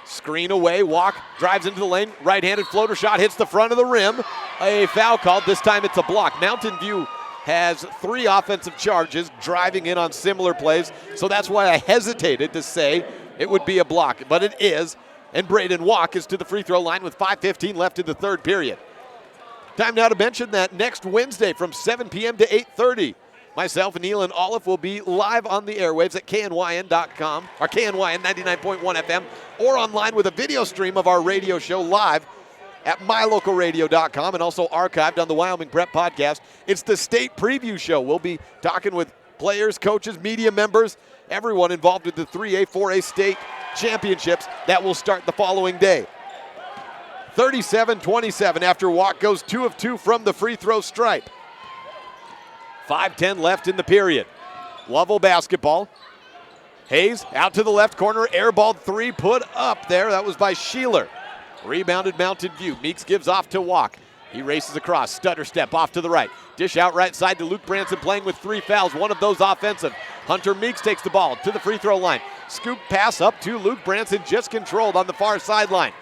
Screen away. Walk drives into the lane. Right-handed floater shot hits the front of the rim. A foul called. This time it's a block. Mountain View has 3 offensive charges driving in on similar plays. So that's why I hesitated to say it would be a block. But it is. And Braden Walk is to the free throw line with 5:15 left in the third period. Time now to mention that next Wednesday from 7 p.m. to 8:30, myself and Elon Olive will be live on the airwaves at knyn.com, or KNYN 99.1 FM, or online with a video stream of our radio show live at mylocalradio.com and also archived on the Wyoming Prep Podcast. It's the state preview show. We'll be talking with players, coaches, media members, everyone involved with the 3A, 4A state championships that will start the following day. 37-27 after Walk goes 2 of 2 from the free throw stripe. 5:10 left in the period. Lovell basketball. Hayes out to the left corner, airballed 3, put up there. That was by Sheeler. Rebounded Mountain View. Meeks gives off to Walk. He races across, stutter step off to the right. Dish out right side to Luke Branson, playing with 3 fouls, one of those offensive. Hunter Meeks takes the ball to the free throw line. Scoop pass up to Luke Branson, just controlled on the far sideline.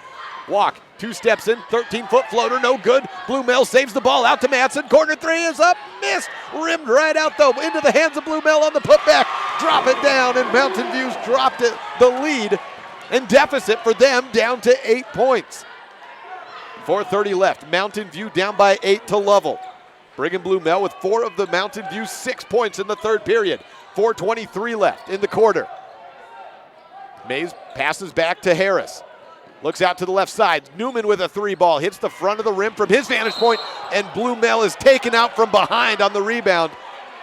Walk, 2 steps in, 13-foot floater, no good. Blumel saves the ball out to Matson. Corner 3 is up, missed. Rimmed right out though, into the hands of Blumel on the putback. Drop it down, and Mountain View's dropped it, the lead and deficit for them down to 8 points. 4:30 left. Mountain View down by 8 to Lovell. Brigham Blumel with 4 of the Mountain View 6 points in the third period. 4:23 left in the quarter. Mays passes back to Harris. Looks out to the left side. Newman with a 3 ball. Hits the front of the rim from his vantage point, and Blumel is taken out from behind on the rebound.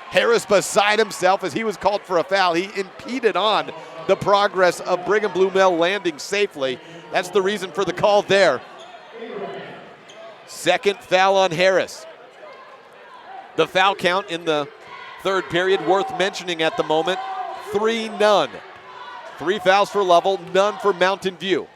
Harris beside himself as he was called for a foul. He impeded on the progress of Brigham Blumel landing safely. That's the reason for the call there. Second foul on Harris. The foul count in the third period worth mentioning at the moment. 3 none. 3 fouls for Lovell, none for Mountain View.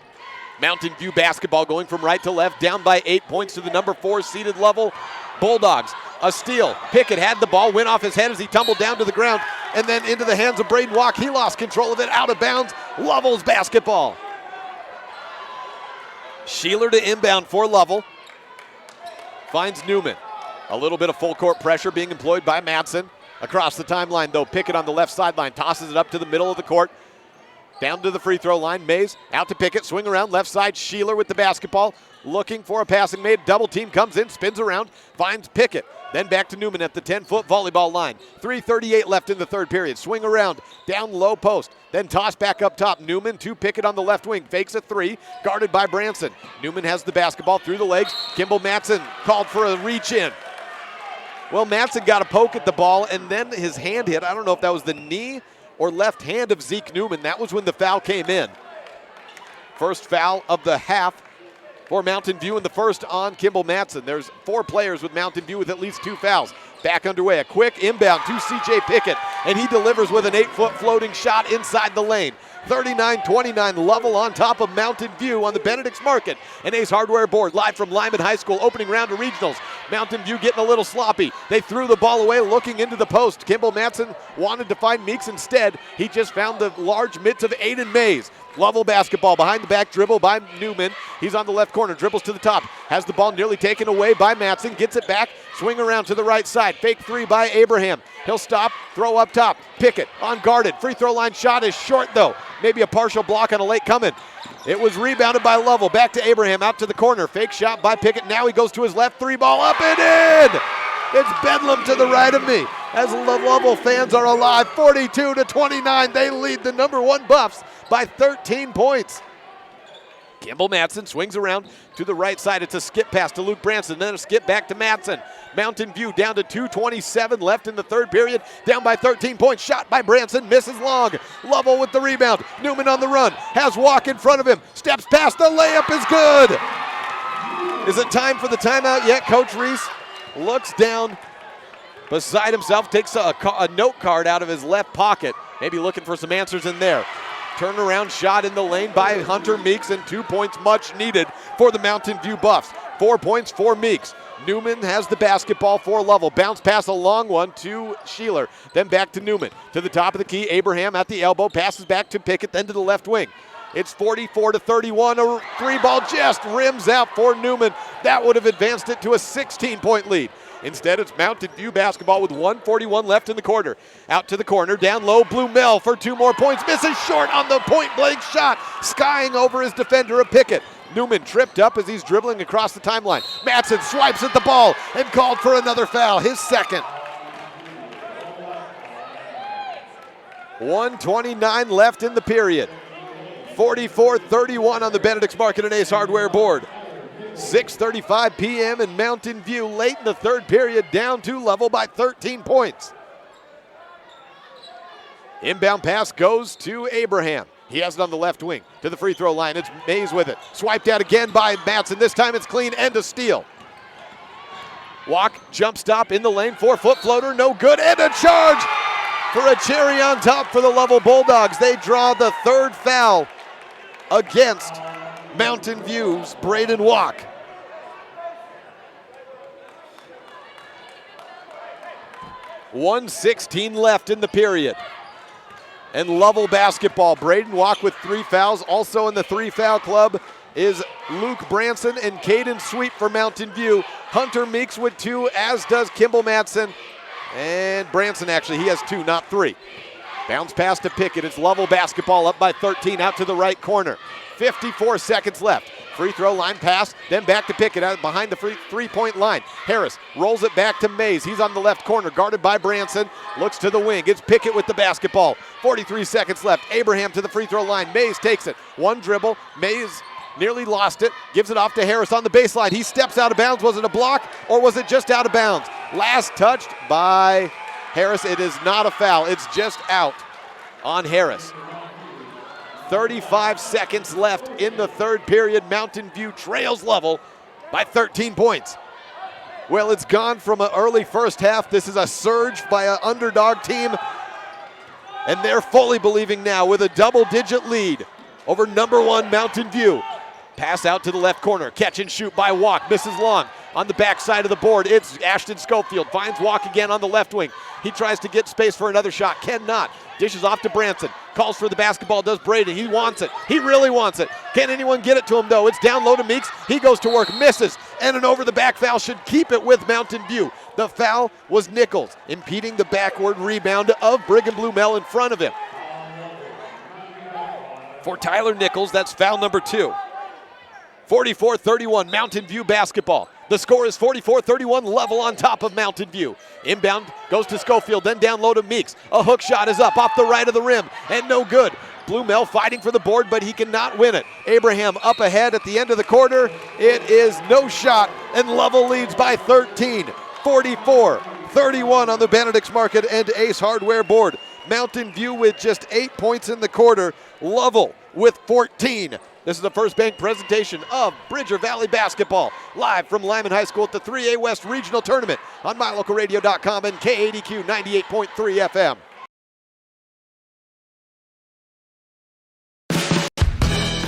Mountain View basketball going from right to left, down by 8 points to the number 4 seeded Lovell Bulldogs. A steal. Pickett had the ball, went off his head as he tumbled down to the ground, and then into the hands of Braden Walk. He lost control of it, out of bounds. Lovell's basketball. Sheeler to inbound for Lovell. Finds Newman. A little bit of full court pressure being employed by Madsen. Across the timeline though, Pickett on the left sideline tosses it up to the middle of the court. Down to the free throw line, Mays out to Pickett, swing around, left side, Sheeler with the basketball, looking for a passing made, double team comes in, spins around, finds Pickett, then back to Newman at the 10-foot volleyball line. 3:38 left in the third period, swing around, down low post, then toss back up top, Newman to Pickett on the left wing, fakes a 3, guarded by Branson. Newman has the basketball through the legs, Kimball Matson called for a reach in. Well, Matson got a poke at the ball, and then his hand hit, I don't know if that was the knee or left hand of Zeke Newman. That was when the foul came in. First foul of the half for Mountain View in the first on Kimball Matson. There's 4 players with Mountain View with at least 2 fouls. Back underway, a quick inbound to C.J. Pickett, and he delivers with an 8-foot floating shot inside the lane. 39-29, Lovell on top of Mountain View on the Benedict's Market and Ace Hardware board, live from Lyman High School, opening round of regionals. Mountain View getting a little sloppy. They threw the ball away, looking into the post. Kimball Matson wanted to find Meeks instead. He just found the large mitts of Aiden Mays. Lovell basketball, behind the back dribble by Newman. He's on the left corner, dribbles to the top, has the ball nearly taken away by Matson, gets it back, swing around to the right side, fake 3 by Abraham. He'll stop, throw up top, Pickett unguarded, free throw line shot is short though. Maybe a partial block on a late coming. It was rebounded by Lovell, back to Abraham, out to the corner, fake shot by Pickett, now he goes to his left, 3 ball up and in! It's Bedlam to the right of me as the Lovell fans are alive. 42-29, they lead the number 1 Buffs by 13 points. Kimball Matson swings around to the right side. It's a skip pass to Luke Branson, then a skip back to Matson. Mountain View down to 2:27 left in the third period, down by 13 points. Shot by Branson, misses long. Lovell with the rebound. Newman on the run, has Walk in front of him, steps past, the layup is good. Is it time for the timeout yet? Coach Reese looks down beside himself, takes a note card out of his left pocket, maybe looking for some answers in there. Turnaround shot in the lane by Hunter Meeks, and 2 points much needed for the Mountain View Buffs. 4 points for Meeks. Newman has the basketball for Lovell. Bounce pass, a long one to Sheeler. Then back to Newman. To the top of the key, Abraham at the elbow, passes back to Pickett, then to the left wing. It's 44-31, a 3-ball just rims out for Newman. That would have advanced it to a 16-point lead. Instead, it's Mountain View basketball with 1:41 left in the quarter. Out to the corner, down low, Blumel for 2 more points. Misses short on the point-blank shot, skying over his defender of Pickett. Newman tripped up as he's dribbling across the timeline. Matson swipes at the ball and called for another foul, his second. 1:29 left in the period. 44-31 on the Benedict's Market and Ace Hardware board. 6:35 p.m. in Mountain View, late in the third period, down to Lovell by 13 points. Inbound pass goes to Abraham. He has it on the left wing to the free throw line. It's Mays with it. Swiped out again by Matson. This time it's clean and a steal. Walk, jump stop in the lane, 4-foot floater, no good, and a charge for a cherry on top for the Lovell Bulldogs. They draw the third foul against Mountain View's Braden Walk. .116 left in the period. And Lovell basketball. Braden Walk with 3 fouls. Also in the 3-foul club is Luke Branson and Caden Sweet for Mountain View. Hunter Meeks with 2, as does Kimball Matson. And Branson actually, he has 2, not 3. Bounce pass to Pickett. It's Lovell basketball up by 13 out to the right corner. 54 seconds left. Free throw line pass, then back to Pickett out behind the three-point line. Harris rolls it back to Mays. He's on the left corner, guarded by Branson. Looks to the wing. It's Pickett with the basketball. 43 seconds left. Abraham to the free throw line. Mays takes it. One dribble. Mays nearly lost it. Gives it off to Harris on the baseline. He steps out of bounds. Was it a block or was it just out of bounds? Last touched by Harris. It is not a foul. It's just out on Harris. 35 seconds left in the third period. Mountain View trails Lovell by 13 points. Well, it's gone from an early first half. This is a surge by an underdog team, and they're fully believing now with a double-digit lead over number 1 Mountain View. Pass out to the left corner. Catch and shoot by Walk. Misses long. On the back side of the board, it's Ashton Schofield. Finds Walk again on the left wing. He tries to get space for another shot. Cannot. Dishes off to Branson. Calls for the basketball. Does Braden. He wants it. He really wants it. Can't anyone get it to him, though. It's down low to Meeks. He goes to work. Misses. And an over-the-back foul should keep it with Mountain View. The foul was Nichols, impeding the backward rebound of Brigham Blumel in front of him. For Tyler Nichols, that's foul number 2. 44-31, Mountain View basketball. The score is 44-31, Lovell on top of Mountain View. Inbound goes to Schofield, then down low to Meeks. A hook shot is up off the right of the rim, and no good. Blumel fighting for the board, but he cannot win it. Abraham up ahead at the end of the quarter. It is no shot, and Lovell leads by 13. 44-31 on the Benedict's Market and Ace Hardware board. Mountain View with just 8 points in the quarter. Lovell with 14. This is the First Bank presentation of Bridger Valley Basketball, live from Lyman High School at the 3A West Regional Tournament on MyLocalRadio.com and KADQ 98.3 FM.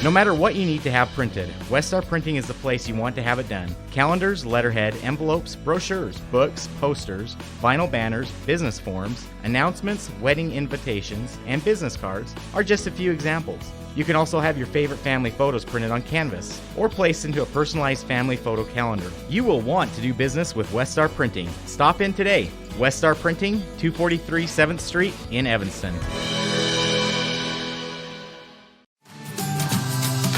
No matter what you need to have printed, Westar Printing is the place you want to have it done. Calendars, letterhead, envelopes, brochures, books, posters, vinyl banners, business forms, announcements, wedding invitations, and business cards are just a few examples. You can also have your favorite family photos printed on canvas or placed into a personalized family photo calendar. You will want to do business with Westar Printing. Stop in today. Westar Printing, 243 7th Street in Evanston.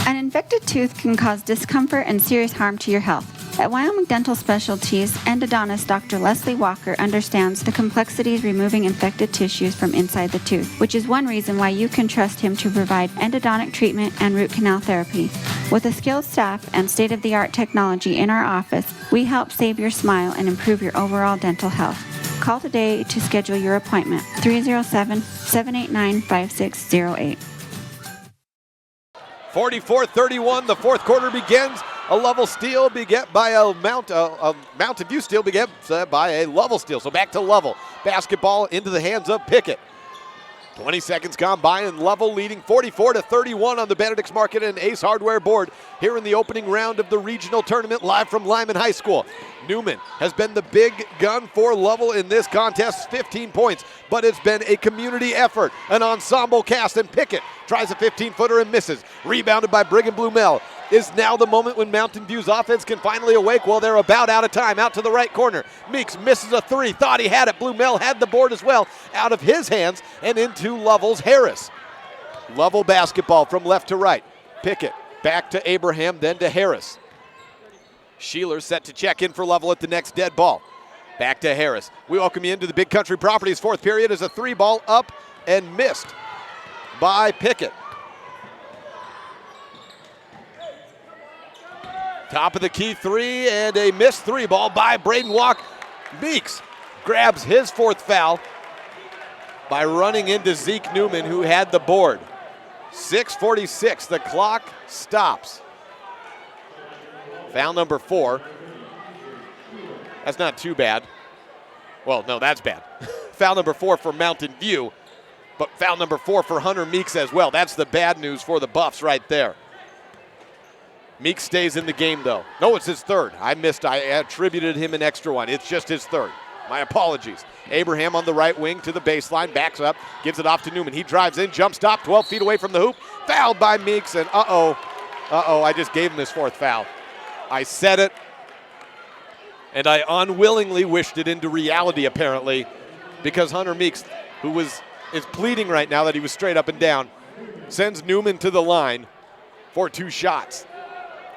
An infected tooth can cause discomfort and serious harm to your health. At Wyoming Dental Specialties, endodontist Dr. Leslie Walker understands the complexities removing infected tissues from inside the tooth, which is one reason why you can trust him to provide endodontic treatment and root canal therapy. With a skilled staff and state-of-the-art technology in our office, we help save your smile and improve your overall dental health. Call today to schedule your appointment, 307-789-5608. 44-31, the fourth quarter begins. A Lovell steal beget by a Mountain View steal beget by a Lovell steal. So back to Lovell. Basketball into the hands of Pickett. 20 seconds gone by and Lovell leading 44-31 on the Benedict's Market and Ace Hardware board here in the opening round of the regional tournament live from Lyman High School. Newman has been the big gun for Lovell in this contest, 15 points, but it's been a community effort, an ensemble cast, and Pickett tries a 15-footer and misses. Rebounded by Brigham Blumel. Is now the moment when Mountain View's offense can finally awake. Well, they're about out of time. Out to the right corner. Meeks misses a 3. Thought he had it. Blumel had the board as well. Out of his hands and into Lovell's Harris. Lovell basketball from left to right. Pickett back to Abraham, then to Harris. Sheeler set to check in for Lovell at the next dead ball. Back to Harris. We welcome you into the Big Country Properties fourth period as a 3-ball up and missed by Pickett. Top of the key 3 and a missed 3-ball by Braden Walk. Meeks grabs his 4th foul by running into Zeke Newman, who had the board. 6:46, the clock stops. Foul number 4. That's not too bad. Well, no, that's bad. Foul number 4 for Mountain View, but foul number 4 for Hunter Meeks as well. That's the bad news for the Buffs right there. Meeks stays in the game, though. No, it's his third. I attributed him an extra one. It's just his third. My apologies. Abraham on the right wing to the baseline, backs up, gives it off to Newman. He drives in, jump stop, 12 feet away from the hoop. Fouled by Meeks, and I just gave him his 4th foul. I said it, and I unwillingly wished it into reality, apparently, because Hunter Meeks, who is pleading right now that he was straight up and down, sends Newman to the line for 2 shots.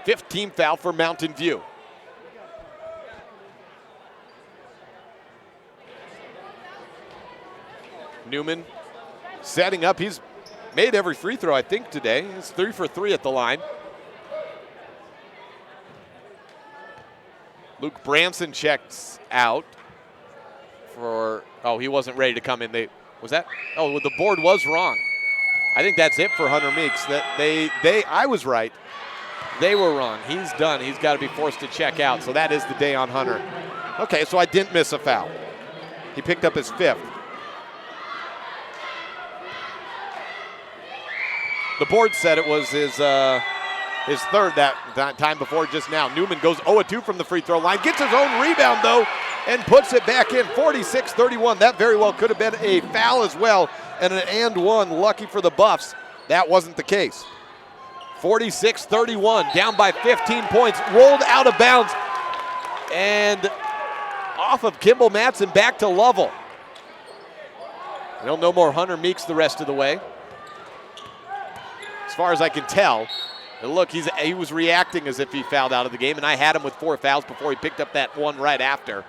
15th foul for Mountain View. Newman setting up. He's made every free throw, I think, today. He's 3 for 3 at the line. Luke Branson checks out for, he wasn't ready to come in. The board was wrong. I think that's it for Hunter Meeks. I was right. They were wrong. He's done. He's got to be forced to check out. So that is the day on Hunter. Okay, so I didn't miss a foul. He picked up his 5th. The board said it was his 3rd that time before just now. Newman goes 0-2 from the free throw line. Gets his own rebound, though, and puts it back in. 46-31. That very well could have been a foul as well, and an and one. Lucky for the Buffs, that wasn't the case. 46-31, down by 15 points. Rolled out of bounds, and off of Kimball Matson back to Lovell. No more Hunter Meeks the rest of the way, as far as I can tell. And look, he was reacting as if he fouled out of the game, and I had him with 4 fouls before he picked up that one right after.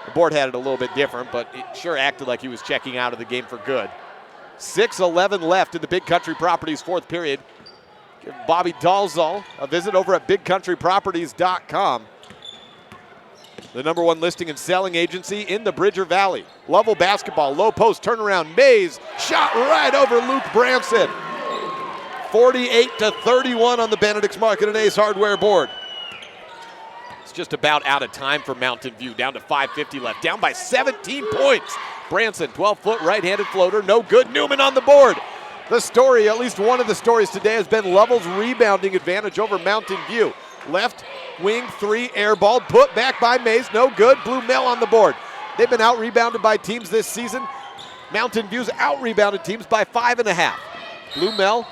The board had it a little bit different, but it sure acted like he was checking out of the game for good. 6:11 left in the Big Country Properties 4th period. Give Bobby Dalzell a visit over at BigCountryProperties.com. The #1 listing and selling agency in the Bridger Valley. Lovell basketball, low post turnaround. Mays shot right over Luke Branson. 48-31 on the Benedict's Market and Ace Hardware board. It's just about out of time for Mountain View. Down to 5:50 left. Down by 17 points. Branson, 12-foot right-handed floater. No good. Newman on the board. The story, at least one of the stories today, has been Lovell's rebounding advantage over Mountain View. Left wing 3 air ball. Put back by Mays. No good. Blue Mel on the board. They've been out-rebounded by teams this season. Mountain View's out-rebounded teams by 5.5. Blue Mel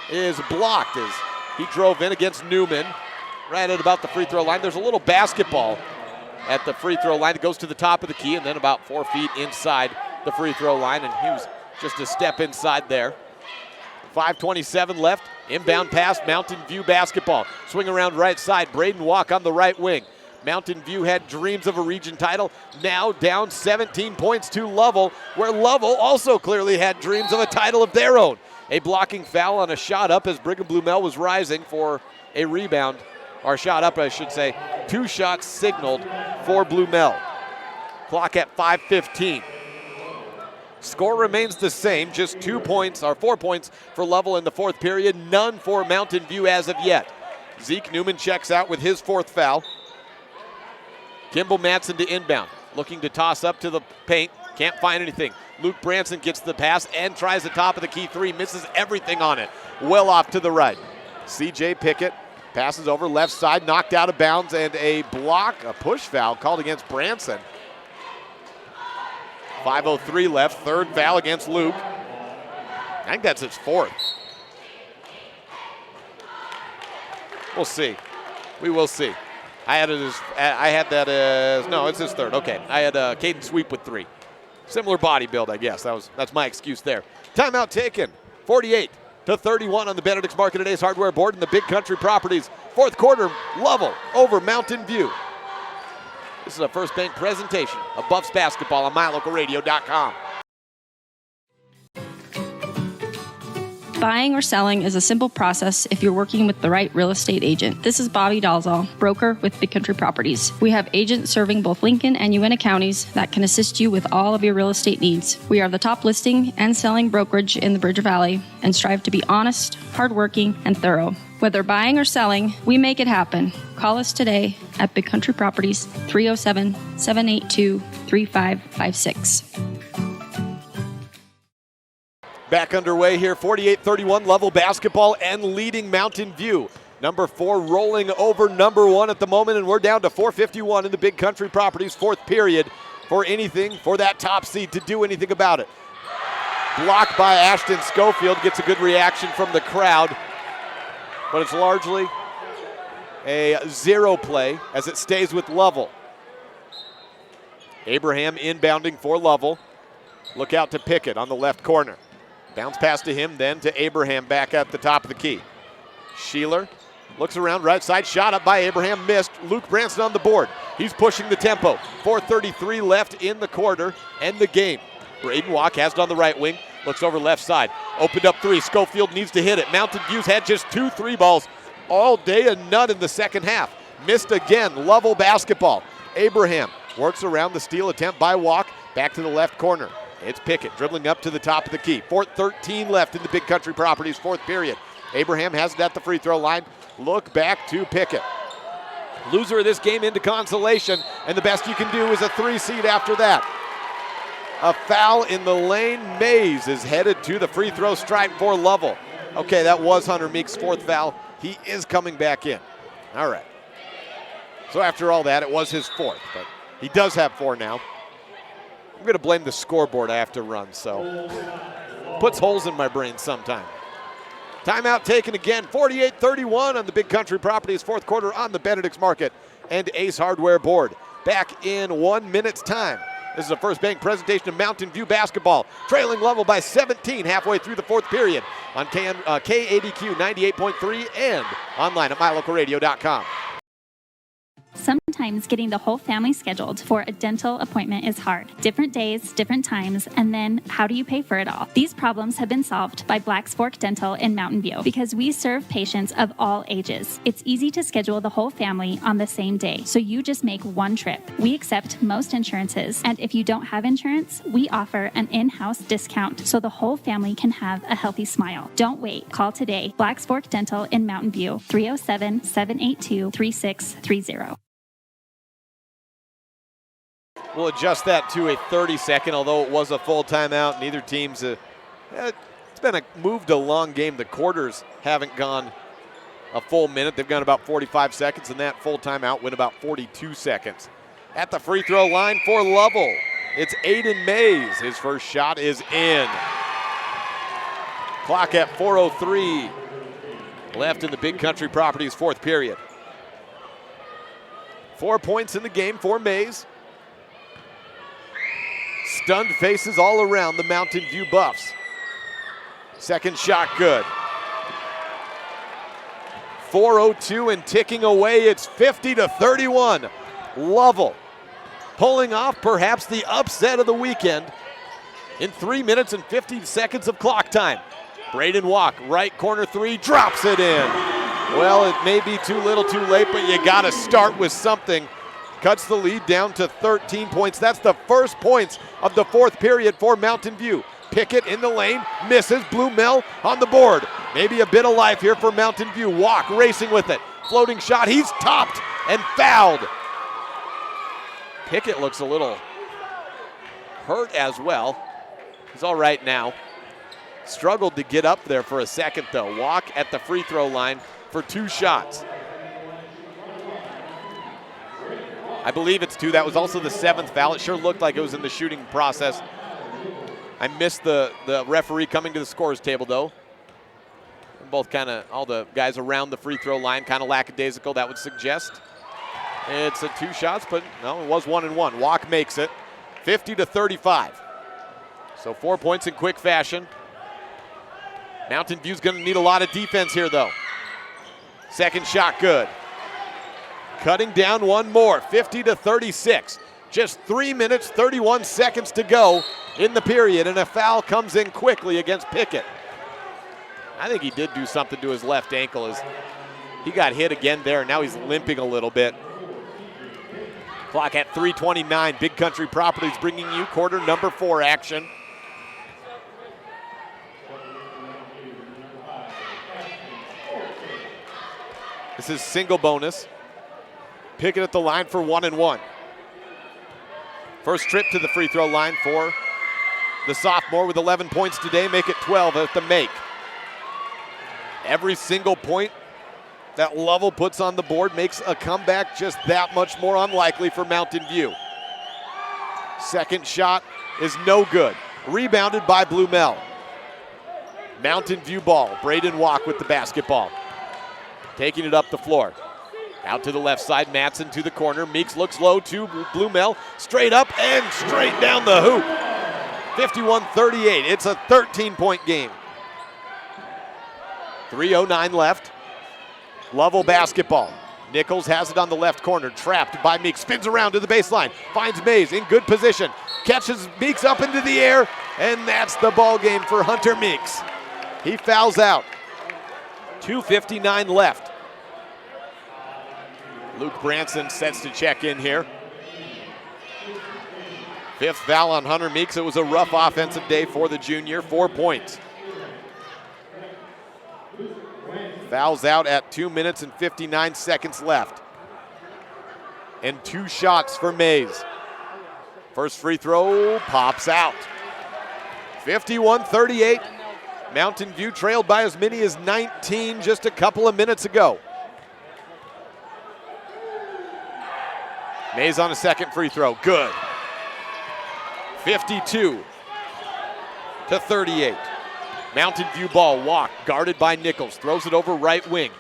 is blocked as he drove in against Newman right at about the free throw line. There's a little basketball at the free throw line. It goes to the top of the key and then about 4 feet inside the free throw line, and he was just a step inside there. 5:27 left. Inbound pass, Mountain View basketball. Swing around right side. Braden Walk on the right wing. Mountain View had dreams of a region title. Now down 17 points to Lovell, where Lovell also clearly had dreams of a title of their own. A blocking foul on a shot up as Brigham Blue Mel was rising for a rebound. Or shot up, I should say. 2 shots signaled for Blue Mel. Clock at 5:15. Score remains the same, just 2 points, or 4 points for Lovell in the 4th period. None for Mountain View as of yet. Zeke Newman checks out with his 4th foul. Kimball Matson to inbound, looking to toss up to the paint. Can't find anything. Luke Branson gets the pass and tries the top of the key 3. Misses everything on it. Well off to the right. C.J. Pickett passes over left side, knocked out of bounds, and a push foul called against Branson. 5:03 left, 3rd foul against Luke. I think that's his 4th. We'll see. We will see. It's his 3rd. Okay, I had Caden Sweep with 3. Similar body build, I guess. That's my excuse there. Timeout taken. 48-31 on the Benedict's Market and Ace Hardware board in the Big Country Properties 4th quarter. Lovell over Mountain View. This is a First Bank presentation of Buffs basketball on MyLocalRadio.com. Buying or selling is a simple process if you're working with the right real estate agent. This is Bobby Dalzall, broker with Big Country Properties. We have agents serving both Lincoln and Uintah counties that can assist you with all of your real estate needs. We are the top listing and selling brokerage in the Bridger Valley and strive to be honest, hardworking, and thorough. Whether buying or selling, we make it happen. Call us today at Big Country Properties, 307-782-3556. Back underway here, 48-31 Lovell basketball and leading Mountain View. Number 4 rolling over number 1 at the moment, and we're down to 4:51 in the Big Country Properties fourth period for that top seed to do anything about it. Blocked by Ashton Schofield, gets a good reaction from the crowd, but it's largely a zero play as it stays with Lovell. Abraham inbounding for Lovell. Look out to Pickett on the left corner. Bounce pass to him, then to Abraham back at the top of the key. Sheeler looks around, right side, shot up by Abraham, missed. Luke Branson on the board. He's pushing the tempo. 4:33 left in the quarter, end the game. Braden Walk has it on the right wing, looks over left side. Opened up 3, Schofield needs to hit it. Mountain View's had just 2 3 balls all day and none in the second half. Missed again, Lovell basketball. Abraham works around the steal attempt by Walk, back to the left corner. It's Pickett dribbling up to the top of the key. 4:13 left in the Big Country Properties fourth period. Abraham has it at the free throw line. Look back to Pickett. Loser of this game into consolation, and the best you can do is a 3 seed after that. A foul in the lane. Mays is headed to the free throw stripe for Lovell. Okay, that was Hunter Meek's 4th foul. He is coming back in. All right. So after all that, it was his 4th, but he does have 4 now. I'm going to blame the scoreboard I have to run, so puts holes in my brain sometime. Timeout taken again, 48-31 on the Big Country Properties fourth quarter on the Benedict's Market and Ace Hardware board. Back in 1 minute's time. This is a First Bank presentation of Mountain View basketball, trailing Lovell by 17 halfway through the fourth period on KADQ 98.3 and online at mylocalradio.com. Sometimes getting the whole family scheduled for a dental appointment is hard. Different days, different times, and then how do you pay for it all? These problems have been solved by Black's Fork Dental in Mountain View because we serve patients of all ages. It's easy to schedule the whole family on the same day, so you just make one trip. We accept most insurances, and if you don't have insurance, we offer an in-house discount so the whole family can have a healthy smile. Don't wait. Call today. Black's Fork Dental in Mountain View, 307-782-3630. We'll adjust that to a 30-second, although it was a full timeout. Neither team's it's been a moved along game. The quarters haven't gone a full minute. They've gone about 45 seconds, and that full timeout went about 42 seconds. At the free throw line for Lovell, it's Aiden Mays. His first shot is in. Clock at 4:03 left in the Big Country Properties fourth period. 4 points in the game for Mays. Stunned faces all around the Mountain View Buffs. Second shot good. 4:02 and ticking away. It's 50-31. Lovell pulling off perhaps the upset of the weekend in 3 minutes and 50 seconds of clock time. Braden Walk, right corner 3, drops it in. Well, it may be too little too late, but you got to start with something. Cuts the lead down to 13 points. That's the first points of the fourth period for Mountain View. Pickett in the lane, misses. Blue Mill on the board. Maybe a bit of life here for Mountain View. Walk racing with it. Floating shot. He's topped and fouled. Pickett looks a little hurt as well. He's all right now. Struggled to get up there for a second, though. Walk at the free throw line for 2 shots. I believe it's 2. That was also the 7th foul. It sure looked like it was in the shooting process. I missed the referee coming to the scorer's table, though. Both kind of, all the guys around the free throw line kind of lackadaisical, that would suggest. It's a 2 shots, but no, it was 1 and 1. Walk makes it 50-35. So 4 points in quick fashion. Mountain View's going to need a lot of defense here, though. Second shot good. Cutting down one more, 50-36. Just 3 minutes, 31 seconds to go in the period, and a foul comes in quickly against Pickett. I think he did do something to his left ankle as he got hit again there. Now he's limping a little bit. Clock at 3:29. Big Country Properties bringing you quarter number 4 action. This is single bonus. Pickett at the line for 1-1. First trip to the free throw line for the sophomore with 11 points today. Make it 12 at the make. Every single point that Lovell puts on the board makes a comeback just that much more unlikely for Mountain View. Second shot is no good. Rebounded by Blumel. Mountain View ball. Braden Walk with the basketball. Taking it up the floor. Out to the left side, Matson to the corner. Meeks looks low to Blumel. Straight up and straight down the hoop. 51-38. It's a 13-point game. 3:09 left. Lovell basketball. Nichols has it on the left corner. Trapped by Meeks. Spins around to the baseline. Finds Mays in good position. Catches Meeks up into the air. And that's the ball game for Hunter Meeks. He fouls out. 2:59 left. Luke Branson sets to check in here. 5th foul on Hunter Meeks. It was a rough offensive day for the junior. 4 points. Fouls out at 2 minutes and 59 seconds left. And 2 shots for Mays. First free throw pops out. 51-38. Mountain View trailed by as many as 19 just a couple of minutes ago. Mays on a second free throw. Good. 52-38. Mountain View ball. Walk guarded by Nichols. Throws it over right wing.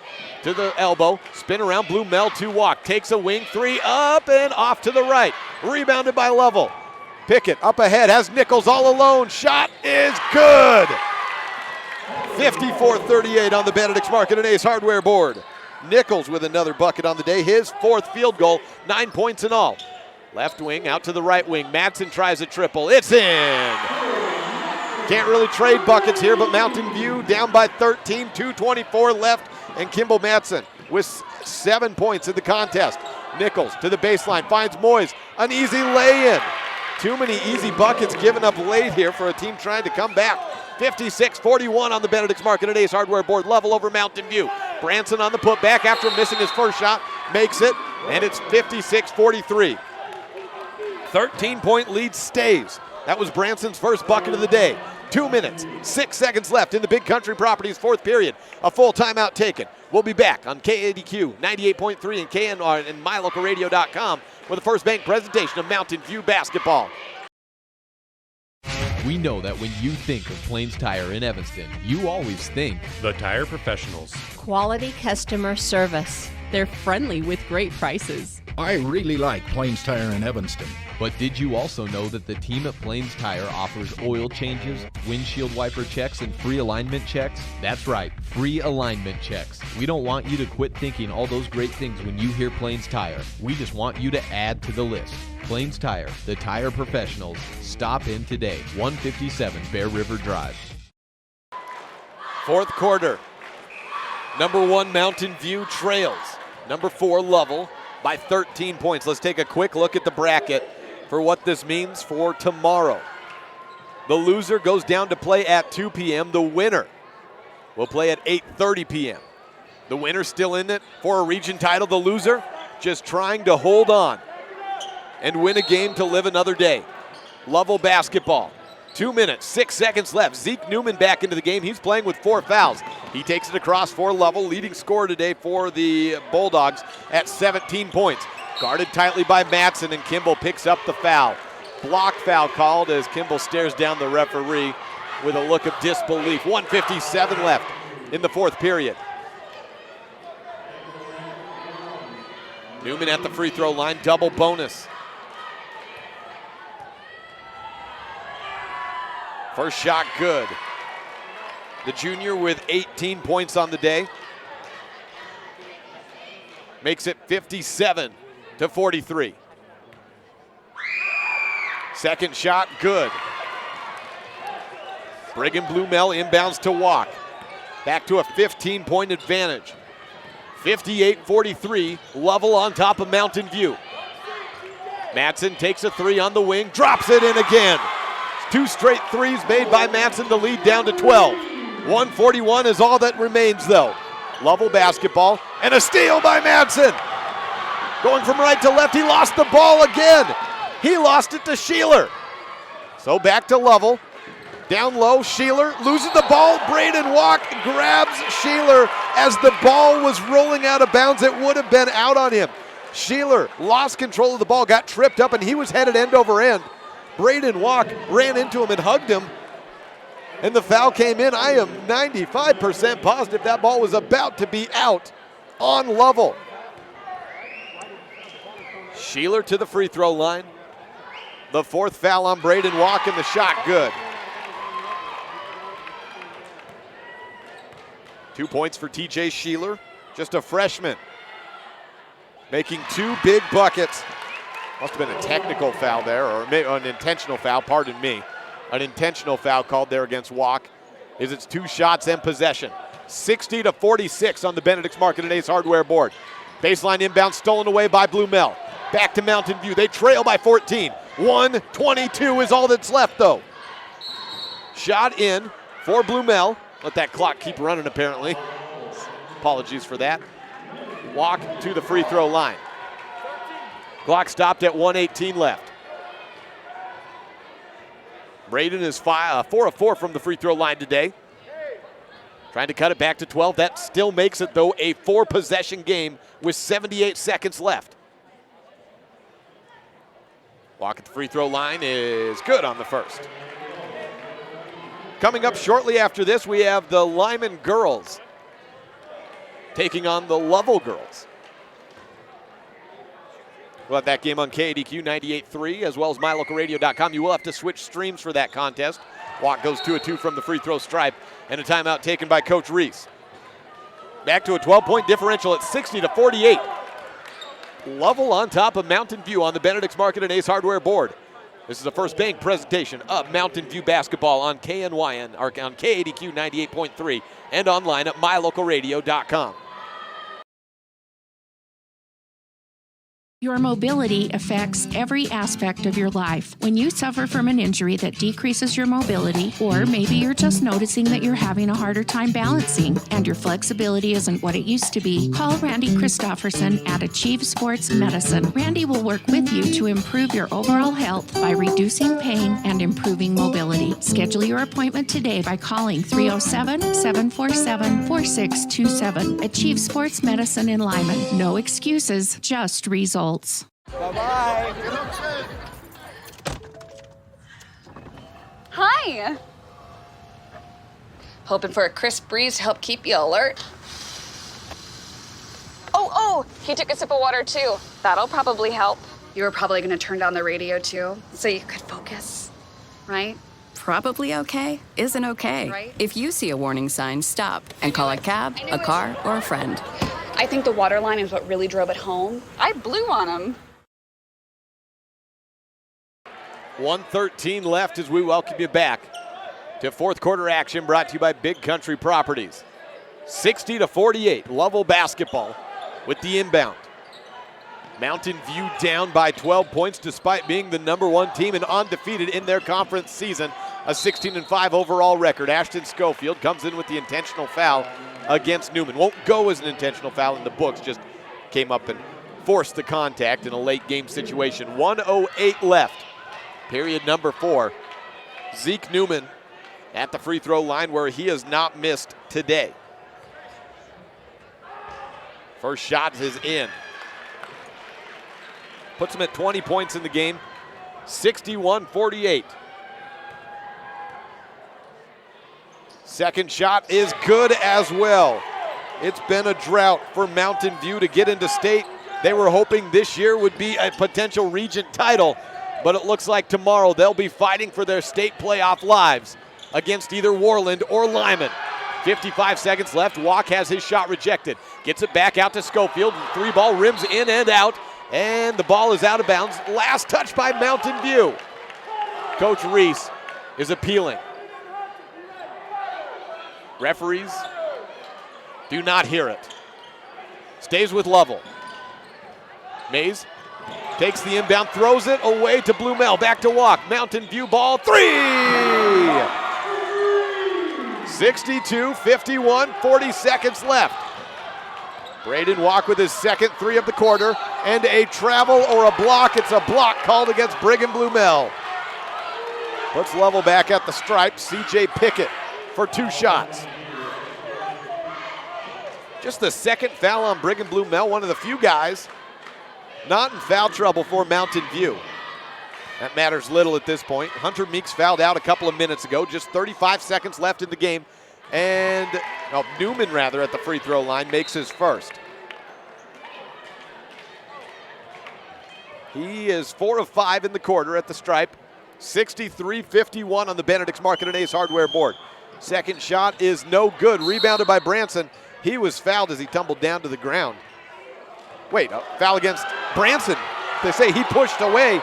To the elbow. Spin around. Blumel to Walk. Takes a wing. 3 up and off to the right. Rebounded by Lovell. Pickett up ahead. Has Nichols all alone. Shot is good. 54-38 on the Benedict's Market and Ace Hardware board. Nichols with another bucket on the day. His 4th field goal. 9 points in all. Left wing out to the right wing. Matson tries a triple. It's in. Can't really trade buckets here, but Mountain View down by 13. 2:24 left. And Kimball Matson with 7 points in the contest. Nichols to the baseline. Finds Moyes. An easy lay-in. Too many easy buckets given up late here for a team trying to come back. 56-41 on the Benedict's Market and Ace Hardware board. Lovell over Mountain View. Branson on the putback after missing his first shot. Makes it, and it's 56-43. 13-point lead stays. That was Branson's first bucket of the day. 2 minutes, 6 seconds left in the Big Country Properties 4th period. A full timeout taken. We'll be back on KADQ 98.3 and KNR and MyLocalRadio.com with the First Bank presentation of Mountain View basketball. We know that when you think of Plains Tire in Evanston, you always think the Tire Professionals. Quality customer service. They're friendly with great prices. I really like Plains Tire in Evanston. But did you also know that the team at Plains Tire offers oil changes, windshield wiper checks, and free alignment checks? That's right, free alignment checks. We don't want you to quit thinking all those great things when you hear Plains Tire. We just want you to add to the list. Plains Tire, the tire professionals. Stop in today, 157 Bear River Drive. 4th quarter. Number 1 Mountain View trails. Number 4 Lovell by 13 points. Let's take a quick look at the bracket for what this means for tomorrow. The loser goes down to play at 2 p.m. The winner will play at 8:30 p.m. The winner still in it for a region title. The loser just trying to hold on and win a game to live another day. Lovell basketball. 2 minutes, 6 seconds left. Zeke Newman back into the game. He's playing with 4 fouls. He takes it across for Lovell, leading scorer today for the Bulldogs at 17 points. Guarded tightly by Matson, and Kimball picks up the foul. Block foul called as Kimball stares down the referee with a look of disbelief. 1:57 left in the 4th period. Newman at the free throw line, double bonus. First shot good. The junior with 18 points on the day. Makes it 57-43. Second shot good. Brigham Blumel inbounds to Walk. back to a 15-point advantage. 58-43, Lovell on top of Mountain View. Matson takes a three on the wing, drops it in again. 2 straight threes made by Matson to lead down to 12. 141 is all that remains though. Lovell basketball and a steal by Matson. Going from right to left, he lost the ball again. He lost it to Sheeler. So back to Lovell. Down low, Sheeler loses the ball. Braden Walk grabs Sheeler as the ball was rolling out of bounds. It would have been out on him. Sheeler lost control of the ball, got tripped up, and he was headed end over end. Braden Walk ran into him and hugged him, and the foul came in. I am 95% positive that ball was about to be out on Lovell. Sheeler to the free throw line. The 4th foul on Braden Walk, and the shot good. 2 points for TJ Sheeler, just a freshman, making 2 big buckets. Must have been a technical foul there, or maybe an intentional foul, pardon me. An intentional foul called there against Walk. Is it's 2 shots and possession. 60-46 on the Benedict's Market and Ace Hardware board. Baseline inbound stolen away by Blumel. Back to Mountain View. They trail by 14. 1:22 is all that's left though. Shot in for Blumel. Let that clock keep running apparently. Apologies for that. Walk to the free throw line. Clock stopped at 1:18 left. Braden is 4 of 4 from the free throw line today. Trying to cut it back to 12. That still makes it, though, a 4-possession game with 78 seconds left. Walk at the free throw line is good on the first. Coming up shortly after this, we have the Lyman girls taking on the Lovell girls. We'll have that game on KADQ 98.3 as well as mylocalradio.com. You will have to switch streams for that contest. Walk goes 2 of 2 from the free throw stripe, and a timeout taken by Coach Reese. Back to a 12-point differential at 60-48. Lovell on top of Mountain View on the Benedict's Market and Ace Hardware board. This is the First Bank presentation of Mountain View basketball on KNYN, or on KADQ 98.3 and online at mylocalradio.com. Your mobility affects every aspect of your life. When you suffer from an injury that decreases your mobility, or maybe you're just noticing that you're having a harder time balancing and your flexibility isn't what it used to be, call Randy Christofferson at Achieve Sports Medicine. Randy will work with you to improve your overall health by reducing pain and improving mobility. Schedule your appointment today by calling 307-747-4627. Achieve Sports Medicine in Lyman. No excuses, just results. Bye-bye. Hi. Hoping for a crisp breeze to help keep you alert. Oh, he took a sip of water too. That'll probably help. You were probably going to turn down the radio too, so you could focus, right? Probably okay isn't okay. Right? If you see a warning sign, stop and call a cab, a car, or a friend. I think the water line is what really drove it home. I blew on him. 1:13 left as we welcome you back to fourth quarter action brought to you by Big Country Properties. 60-48, Lovell basketball with the inbound. Mountain View down by 12 points despite being the #1 team and undefeated in their conference season. A 16-5 overall record. Ashton Schofield comes in with the intentional foul against Newman. Won't go as an intentional foul in the books, just came up and forced the contact in a late game situation. 1:08 left, period number 4. Zeke Newman at the free throw line where he has not missed today. First shot is in. Puts him at 20 points in the game, 61-48. Second shot is good as well. It's been a drought for Mountain View to get into state. They were hoping this year would be a potential region title, but it looks like tomorrow they'll be fighting for their state playoff lives against either Worland or Lyman. 55 seconds left. Walk has his shot rejected. Gets it back out to Schofield. 3-ball rims in and out, and the ball is out of bounds. Last touch by Mountain View. Coach Reese is appealing. Referees Do not hear it. Stays with Lovell. Mays takes the inbound, throws it away to Blumell. Back to Walk. Mountain View ball. 3! 62-51, 40 seconds left. Braden Walk with his second three of the quarter, and a travel or a block. It's a block called against Brigham Blumell. Puts Lovell back at the stripe. CJ Pickett for 2 shots. Just the second foul on Brigham Blumell, one of the few guys not in foul trouble for Mountain View. That matters little at this point. Hunter Meeks fouled out a couple of minutes ago, just 35 seconds left in the game. And Newman, rather, at the free throw line makes his first. He is 4 of 5 in the quarter at the stripe. 63-51 on the Benedict's Market and Ace Hardware board. Second shot is no good. Rebounded by Branson. He was fouled as he tumbled down to the ground. Wait, a foul against Branson. They say he pushed away,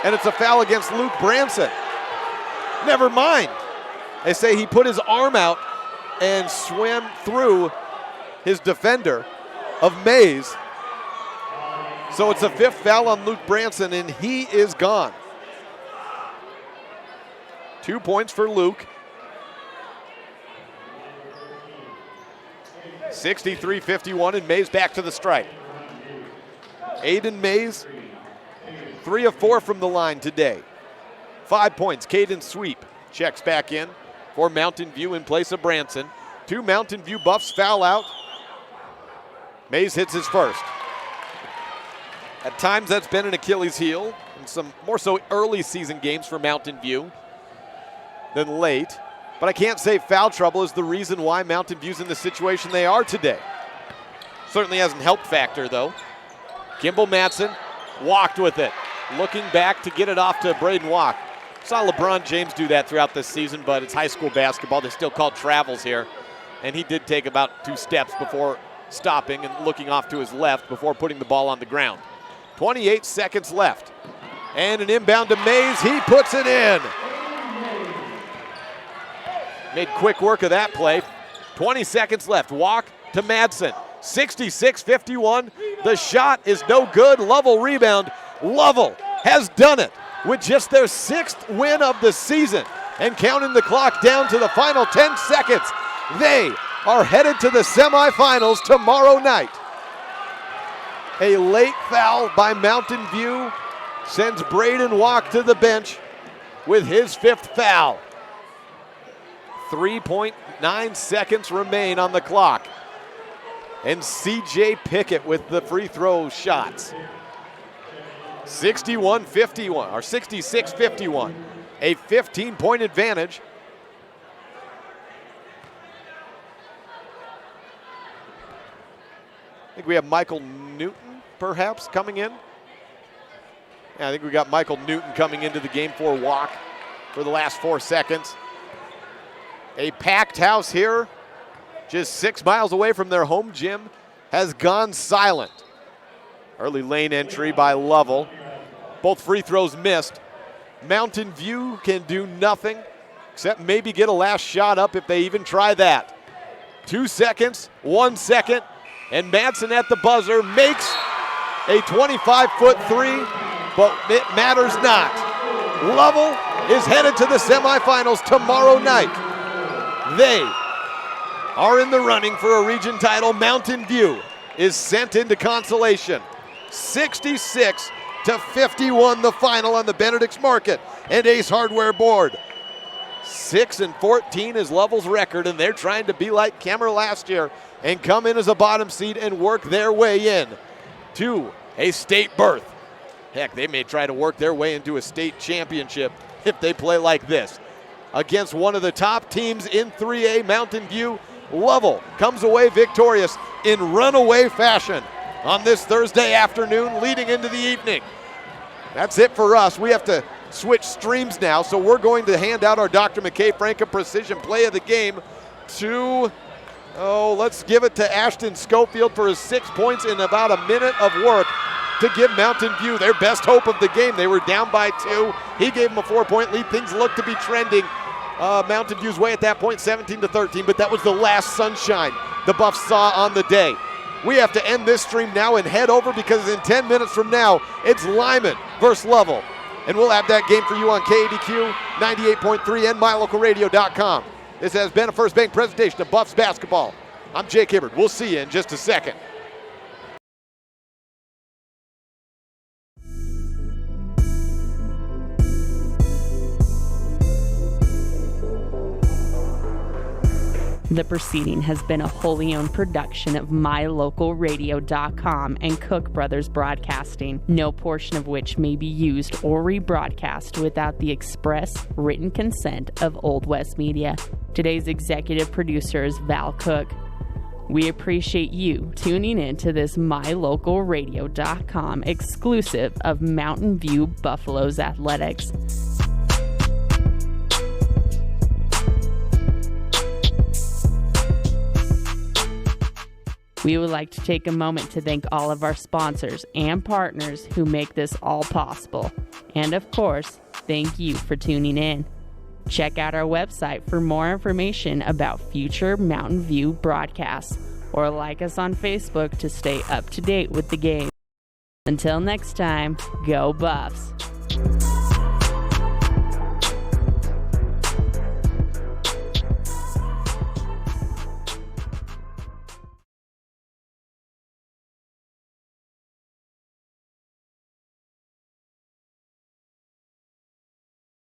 and it's a foul against Luke Branson. Never mind. They say he put his arm out and swam through his defender of Mays. So it's a 5th foul on Luke Branson, and he is gone. 2 points for Luke. 63-51, and Mays back to the stripe. Aiden Mays, 3 of 4 from the line today. 5 points. Caden Sweep checks back in for Mountain View in place of Branson. 2 Mountain View Buffs foul out. Mays hits his first. At times that's been an Achilles heel in some more so early season games for Mountain View than late. But I can't say foul trouble is the reason why Mountain View's in the situation they are today. Certainly hasn't helped factor though. Kimball Matson walked with it, looking back to get it off to Braden Walk. Saw LeBron James do that throughout this season, but it's high school basketball. They still call travels here. And he did take about 2 steps before stopping and looking off to his left before putting the ball on the ground. 28 seconds left. And an inbound to Mays. He puts it in. Made quick work of that play. 20 seconds left. Walk to Madsen. 66-51. The shot is no good. Lovell rebound. Lovell has done it with just their 6th win of the season and counting the clock down to the final 10 seconds. They are headed to the semifinals tomorrow night. A late foul by Mountain View sends Braden Walk to the bench with his 5th foul. 3.9 seconds remain on the clock. And CJ Pickett with the free throw shots. 61-51, or 66-51. A 15-point advantage. I think we have Michael Newton, perhaps, coming in. Yeah, I think we got Michael Newton coming into the game for Walk for the last 4 seconds. A packed house here, just 6 miles away from their home gym, has gone silent. Early lane entry by Lovell. Both free throws missed. Mountain View can do nothing except maybe get a last shot up if they even try that. 2 seconds, 1 second, and Madsen at the buzzer makes a 25-foot three, but it matters not. Lovell is headed to the semifinals tomorrow night. They are in the running for a region title. Mountain View is sent into consolation. 66-51 the final on the Benedict's Market and Ace Hardware board. 6-14 is Lovell's record, and they're trying to be like Kemmer last year and come in as a bottom seed and work their way in to a state berth. Heck, they may try to work their way into a state championship if they play like this. Against one of the top teams in 3A, Mountain View, Lovell comes away victorious in runaway fashion on this Thursday afternoon leading into the evening. That's it for us. We have to switch streams now, so we're going to hand out our Dr. McKay Franken Precision Play of the Game to, let's give it to Ashton Schofield for his 6 points in about a minute of work to give Mountain View their best hope of the game. They were down by 2. He gave them a 4-point lead. Things looked to be trending Mountain View's way at that point, 17-13, but that was the last sunshine the Buffs saw on the day. We have to end this stream now and head over because in 10 minutes from now, it's Lyman versus Lovell. And we'll have that game for you on KADQ 98.3 and mylocalradio.com. This has been a First Bank presentation of Buffs basketball. I'm Jake Hibbert. We'll see you in just a second. The proceeding has been a wholly owned production of mylocalradio.com and Cook Brothers Broadcasting, no portion of which may be used or rebroadcast without the express written consent of Old West Media. Today's executive producer is Val Cook. We appreciate you tuning in to this mylocalradio.com exclusive of Mountain View Buffaloes Athletics. We would like to take a moment to thank all of our sponsors and partners who make this all possible. And of course, thank you for tuning in. Check out our website for more information about future Mountain View broadcasts, or like us on Facebook to stay up to date with the game. Until next time, go Buffs!